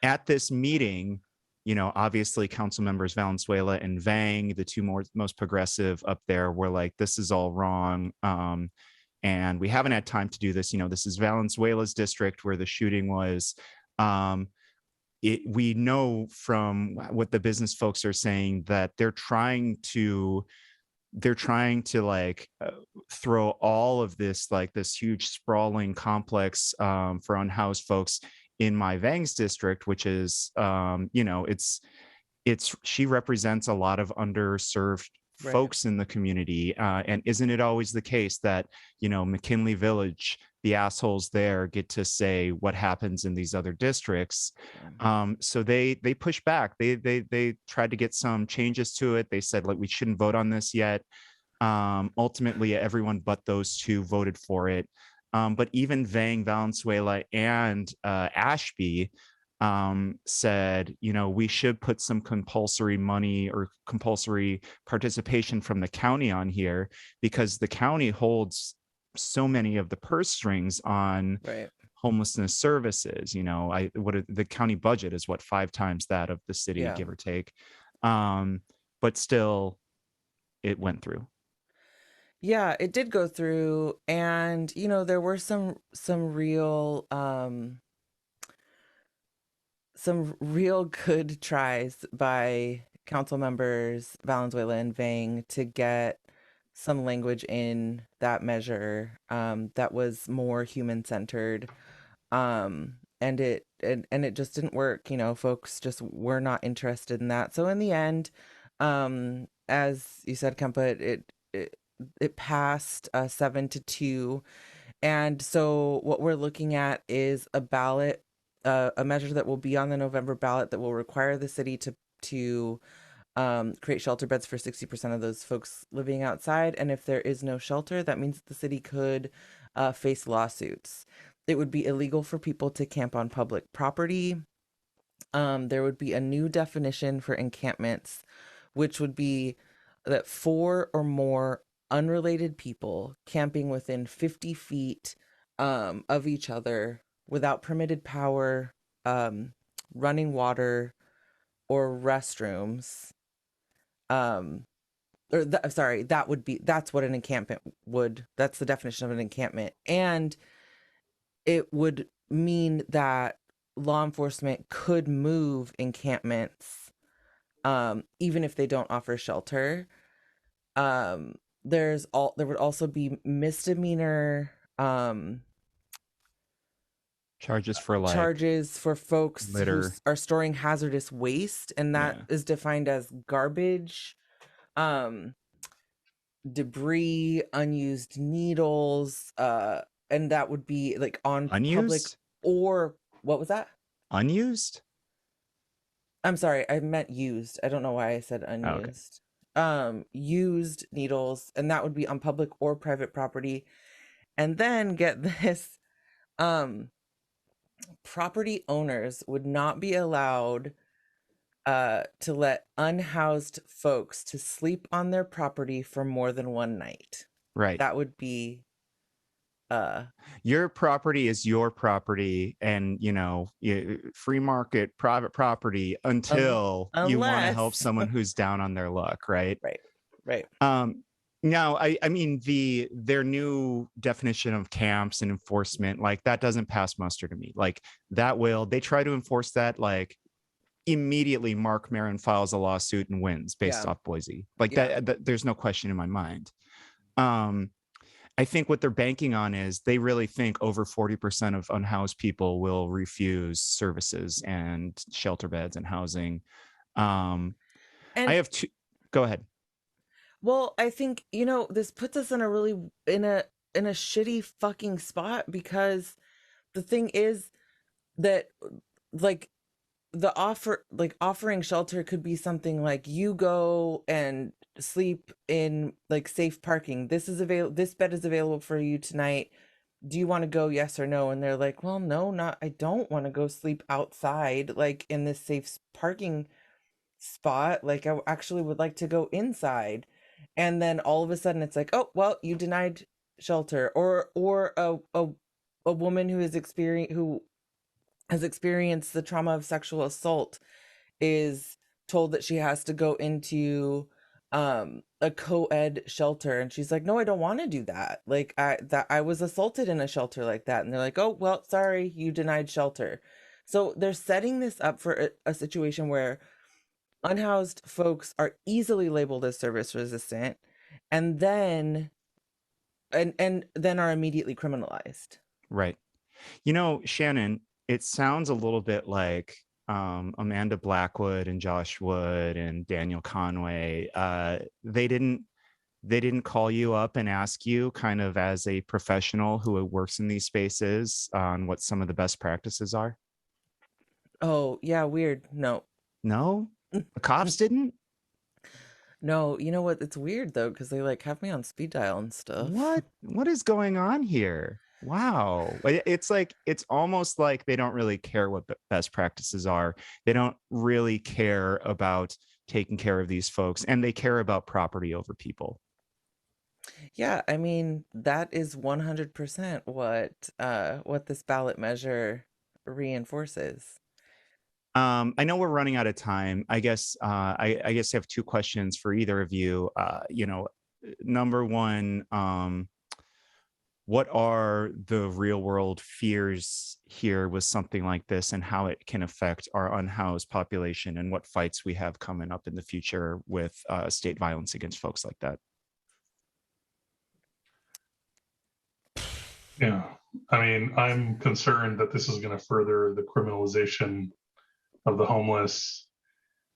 At this meeting, obviously council members Valenzuela and Vang, the two most progressive up there, were like, this is all wrong. And we haven't had time to do this. This is Valenzuela's district where the shooting was. We know from what the business folks are saying that they're trying to like throw all of this, like this huge sprawling complex for unhoused folks in my Vang's district, which is she represents a lot of underserved Right. folks in the community, and isn't it always the case that McKinley Village, the assholes there, get to say what happens in these other districts? So they push back. They tried to get some changes to it. They said, like, we shouldn't vote on this yet. Ultimately everyone but those two voted for it. But even Vang, Valenzuela, and Ashby said, we should put some compulsory money or compulsory participation from the county on here, because the county holds so many of the purse strings on Right. homelessness services. The county budget is 5 times that of the city, Yeah. give or take. But still, it went through. Yeah, it did go through, and there were some real good tries by council members Valenzuela and Vang to get some language in that measure that was more human-centered, and it just didn't work. Folks just were not interested in that. So in the end, as you said, Kempa, it passed 7-2. And so what we're looking at is a ballot, a measure that will be on the November ballot that will require the city to create shelter beds for 60% of those folks living outside. And if there is no shelter, that means that the city could face lawsuits. It would be illegal for people to camp on public property. There would be a new definition for encampments, which would be that 4 or more unrelated people camping within 50 feet of each other without permitted power, running water, or restrooms. That's what an encampment would, that's the definition of an encampment. And it would mean that law enforcement could move encampments even if they don't offer shelter. There would also be misdemeanor Charges for like charges for folks who litter. are storing hazardous waste, and that is defined as garbage, debris, unused needles, and that would be like on public, Unused? or what was that? Unused? I'm sorry, I meant used. I don't know why I said Oh, okay. unused. Used needles, and that would be on public or private property. And then get this, property owners would not be allowed to let unhoused folks to sleep on their property for more than one night. Right. That would be Your property is your property, and free market private property until you want to help unless someone who's down on their luck, right? right. Now, I mean, their new definition of camps and enforcement, like that doesn't pass muster to me. Like they try to enforce that, like immediately Mark Maron files a lawsuit and wins based off Boise. Like that, there's no question in my mind. I think what they're banking on is they really think over 40% of unhoused people will refuse services and shelter beds and housing. I have two. Go ahead. Well, I think, this puts us in a shitty fucking spot, because the thing is that, like, offering shelter could be something like, you go and sleep in like safe parking. This bed is available for you tonight. Do you want to go? Yes or no? And they're like, well, no, I don't want to go sleep outside, like in this safe parking spot. Like, I actually would like to go inside. And then all of a sudden it's like, oh, well, you denied shelter. Or a woman who has experienced the trauma of sexual assault is told that she has to go into a co-ed shelter, and she's like, no, I don't want to do that. Like, I was assaulted in a shelter like that. And they're like, oh, well, sorry, you denied shelter. So they're setting this up for a situation where unhoused folks are easily labeled as service resistant, and then are immediately criminalized. Right. Shannon, it sounds a little bit like Amanda Blackwood and Josh Wood and Daniel Conway. They didn't call you up and ask you, kind of as a professional who works in these spaces, on what some of the best practices are? Oh, yeah, weird. No, the cops didn't. No, you know what? It's weird though, because they like have me on speed dial and stuff. What is going on here? Wow. It's almost like they don't really care what best practices are. They don't really care about taking care of these folks, and they care about property over people. Yeah, I mean, that is 100% what this ballot measure reinforces. I know we're running out of time. I guess I have two questions for either of you. Number one, what are the real world fears here with something like this, and how it can affect our unhoused population, and what fights we have coming up in the future with state violence against folks like that? Yeah, I mean, I'm concerned that this is going to further the criminalization of the homeless.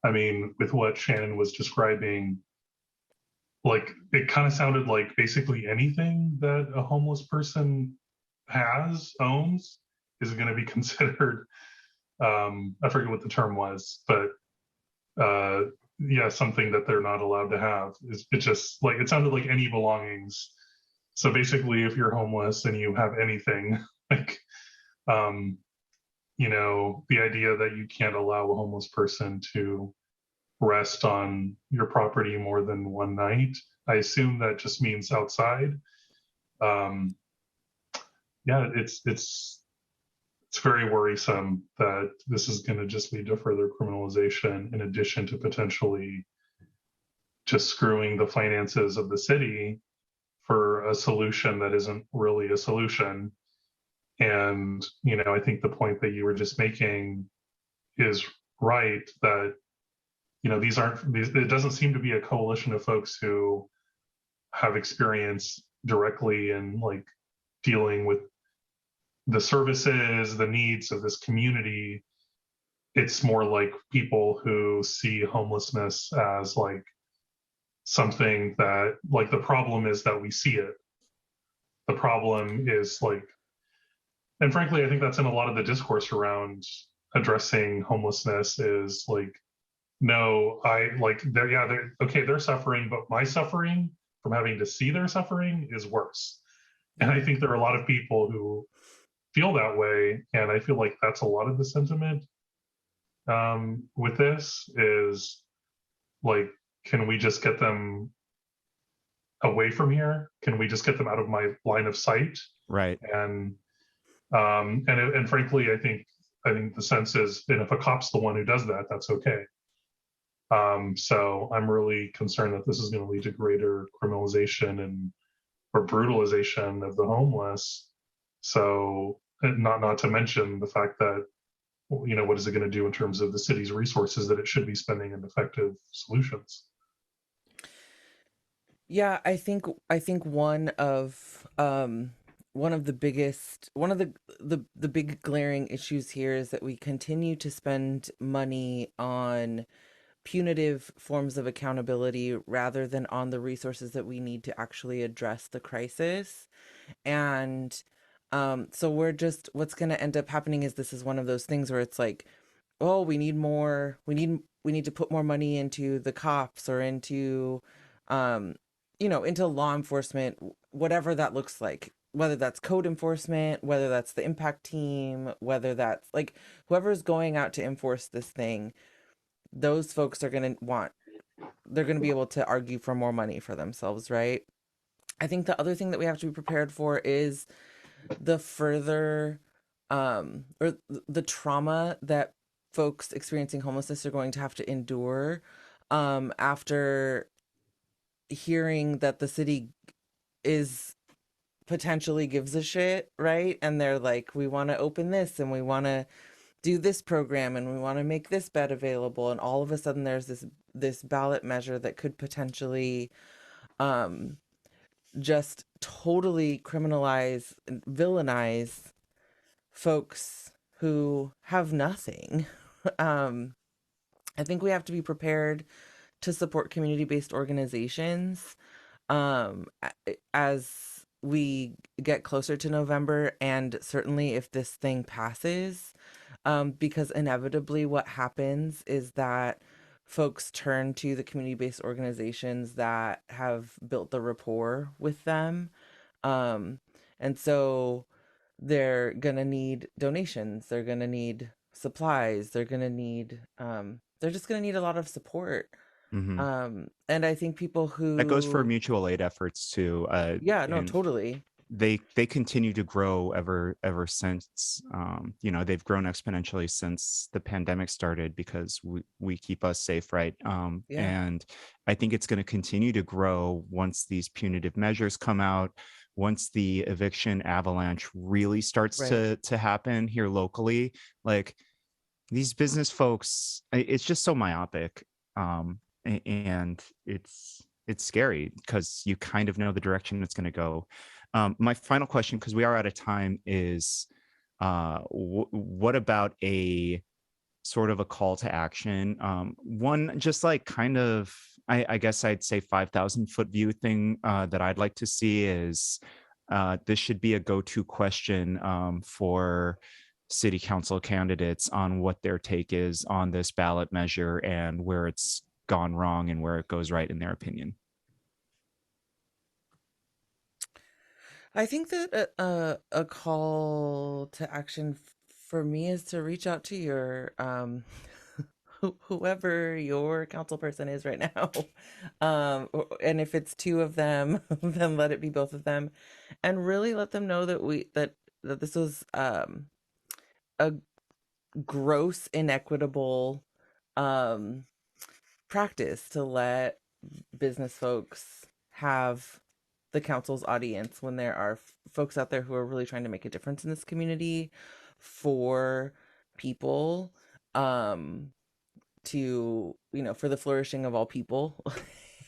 I mean, with what Shannon was describing, like, it kind of sounded like basically anything that a homeless person owns is going to be considered, I forget what the term was, but something that they're not allowed to have. It just, like, it sounded like any belongings. So basically, if you're homeless and you have anything, like, the idea that you can't allow a homeless person to rest on your property more than one night, I assume that just means outside. It's very worrisome that this is going to just lead to further criminalization, in addition to potentially just screwing the finances of the city for a solution that isn't really a solution. And, I think the point that you were just making is right, that, it doesn't seem to be a coalition of folks who have experience directly in, like, dealing with the services, the needs of this community. It's more like people who see homelessness as like something that, like, the problem is that we see it. The problem is like, and frankly, I think that's in a lot of the discourse around addressing homelessness is like, no, I like, they're okay, they're suffering, but my suffering from having to see their suffering is worse. And I think there are a lot of people who feel that way. And I feel like that's a lot of the sentiment with this is like, can we just get them away from here? Can we just get them out of my line of sight? Right. And frankly, I think the sense is, and if a cop's the one who does that, that's okay. So I'm really concerned that this is going to lead to greater criminalization and or brutalization of the homeless. So not to mention the fact that, you know, what is it going to do in terms of the city's resources that it should be spending in effective solutions? Yeah, I think one of the biggest one of the big glaring issues here is that we continue to spend money on punitive forms of accountability rather than on the resources that we need to actually address the crisis. And so what's going to end up happening is this is one of those things where it's like, oh, we need to put more money into the cops or into into law enforcement, whatever that looks like, whether that's code enforcement, whether that's the impact team, whether that's like whoever's going out to enforce this thing. Those folks are going to they're going to be able to argue for more money for themselves, right? I think the other thing that we have to be prepared for is the further or the trauma that folks experiencing homelessness are going to have to endure after hearing that the city is potentially gives a shit, right? And they're like, we want to open this and we want to do this program and we want to make this bed available, and all of a sudden there's this ballot measure that could potentially just totally criminalize and villainize folks who have nothing. I think we have to be prepared to support community-based organizations as we get closer to November, and certainly if this thing passes, because inevitably what happens is that folks turn to the community-based organizations that have built the rapport with them. And so they're going to need donations. They're going to need supplies. They're going to need, they're just going to need a lot of support. Mm-hmm. And I think people who... That goes for mutual aid efforts too. Yeah, no, totally. They continue to grow ever since they've grown exponentially since the pandemic started because we keep us safe, right? And I think it's going to continue to grow once these punitive measures come out, once the eviction avalanche really starts to happen here locally. Like, these business folks, it's just so myopic, and it's scary because you kind of know the direction it's going to go. My final question, because we are out of time, is what about a sort of a call to action? One, just like kind of, I guess I'd say 5,000-foot view thing that I'd like to see is this should be a go-to question for city council candidates on what their take is on this ballot measure and where it's gone wrong and where it goes right in their opinion. I think that a call to action for me is to reach out to your whoever your council person is right now, and if it's two of them, then let it be both of them, and really let them know that that this was a gross inequitable practice to let business folks have the council's audience when there are folks out there who are really trying to make a difference in this community for people, to, for the flourishing of all people.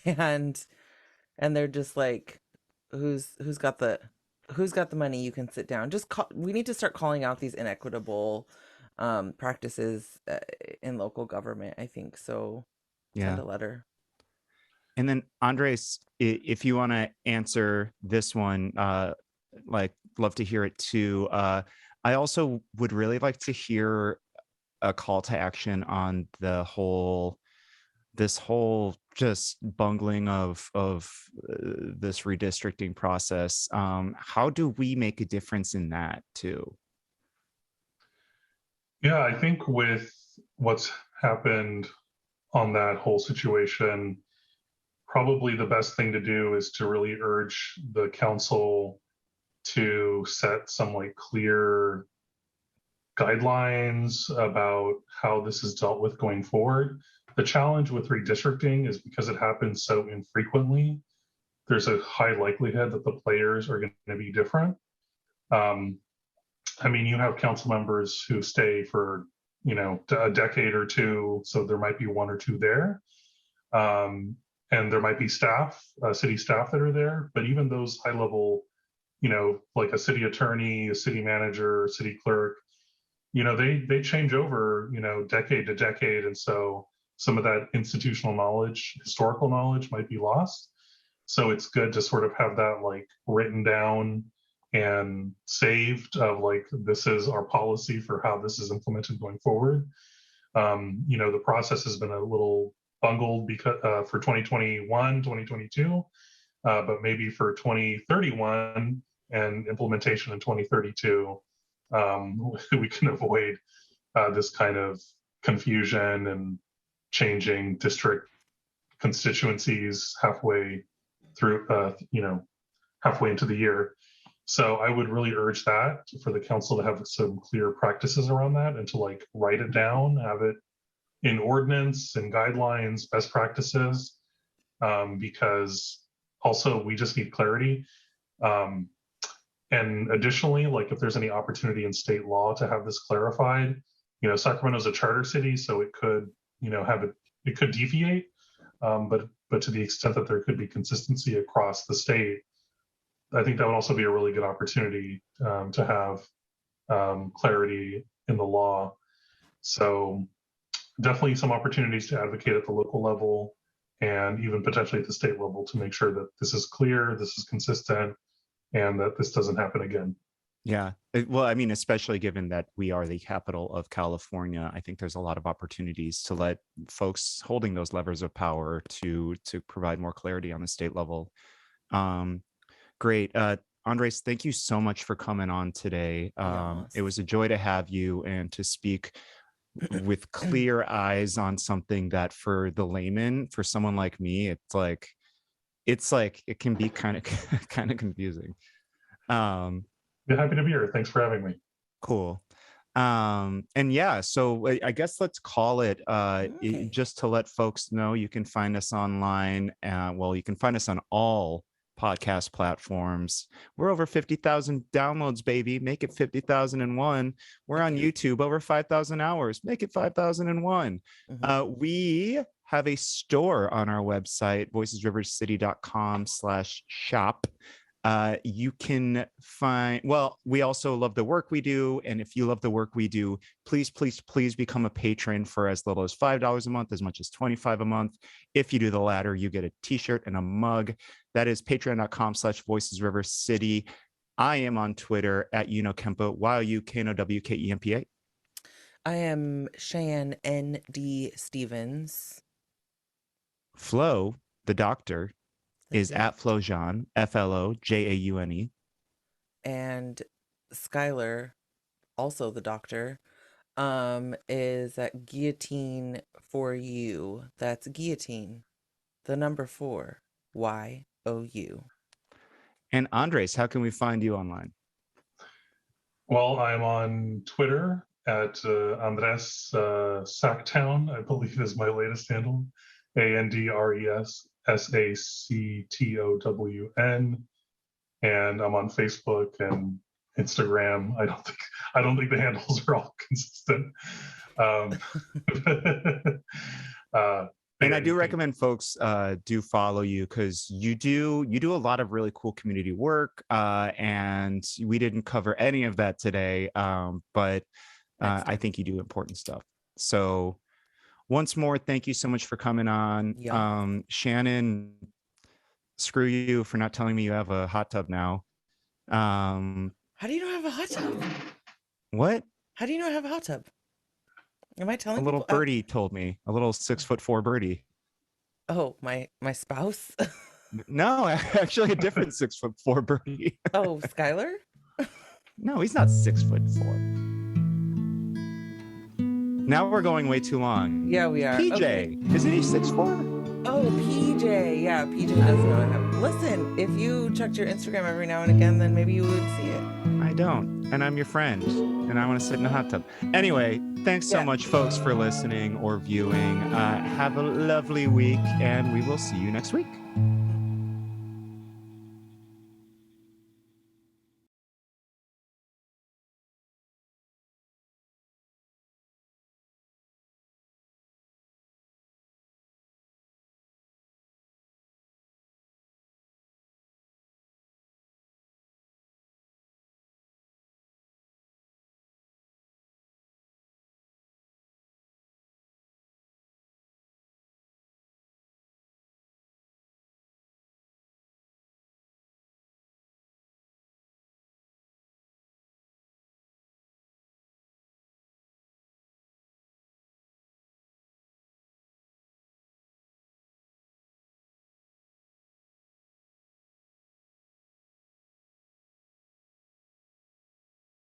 and they're just like, who's got the who's got the money, you can sit down. Just call, we need to start calling out these inequitable practices in local government, I think. So send Yeah. a letter. And then Andres, if you want to answer this one, like love to hear it too. I also would really like to hear a call to action on this whole just bungling of this redistricting process. How do we make a difference in that too? Yeah, I think with what's happened on that whole situation, probably the best thing to do is to really urge the council to set some like clear guidelines about how this is dealt with going forward. The challenge with redistricting is because it happens so infrequently, there's a high likelihood that the players are going to be different. I mean, you have council members who stay for, a decade or two, so there might be one or two there. And there might be staff, city staff that are there, but even those high level, like a city attorney, a city manager, city clerk, they change over, decade to decade. And so some of that institutional knowledge, historical knowledge might be lost. So it's good to sort of have that like written down and saved of like, this is our policy for how this is implemented going forward. The process has been a little bungled because for 2021, 2022, but maybe for 2031 and implementation in 2032, we can avoid this kind of confusion and changing district constituencies halfway through, halfway into the year. So I would really urge that for the council to have some clear practices around that and to like write it down, have it in ordinance and guidelines, best practices, because also we just need clarity. And additionally, like if there's any opportunity in state law to have this clarified, Sacramento is a charter city, so it could, it could deviate, but to the extent that there could be consistency across the state, I think that would also be a really good opportunity to have clarity in the law. So definitely some opportunities to advocate at the local level and even potentially at the state level to make sure that this is clear, this is consistent, and that this doesn't happen again. Yeah. Well, I mean, especially given that we are the capital of California, I think there's a lot of opportunities to let folks holding those levers of power to provide more clarity on the state level. Great. Andres, thank you so much for coming on today. Yes. It was a joy to have you and to speak with clear eyes on something that for the layman, for someone like me, it's like it can be kind of confusing. Yeah, happy to be here. Thanks for having me. Cool. And yeah, so I guess let's call it Okay. just to let folks know you can find us online. Well, you can find us on all podcast platforms. We're over 50,000 downloads, baby. Make it 50,001. We're on YouTube, over 5,000 hours. Make it 5,001. We have a store on our website, voicesrivercity.com/shop. You can find, well, we also love the work we do. And if you love the work we do, please, please, please become a patron for as little as $5 a month, as much as $25 a month. If you do the latter, you get a t-shirt and a mug. That is patreon.com/voicesrivercity. I am on Twitter at Unokempa, YUKNOWKEMPA. I am Cheyenne N.D. Stevens. Flo, the doctor, is at Flojaune, FLOJAUNE. And Skylar, also the doctor, is at Guillotine for You. That's Guillotine, the number 4, YOU. And Andres, how can we find you online? Well, I'm on Twitter at Andres Sacktown, I believe is my latest handle. ANDRES SACTOWN, and I'm on Facebook and Instagram. I don't think the handles are all consistent. But And I do you can- recommend folks do follow you, because you do a lot of really cool community work, and we didn't cover any of that today, but I think you do important stuff. So once more, thank you so much for coming on. Yeah. Shannon, screw you for not telling me you have a hot tub now. How do you not have a hot tub? What? How do you not have a hot tub? Am I A telling little people? birdie told me, a little 6'4" birdie. Oh, my spouse. No, actually a different 6'4" birdie. Oh, Skylar. No, he's not 6'4". Now we're going way too long. Yeah, we are. PJ, Okay. isn't he 6'4"? Oh, PJ. Yeah, PJ does know I have. Listen, if you checked your Instagram every now and again, then maybe you would see it. I don't, and I'm your friend, and I want to sit in a hot tub. Anyway, thanks so much, folks, for listening or viewing. Have a lovely week, and we will see you next week.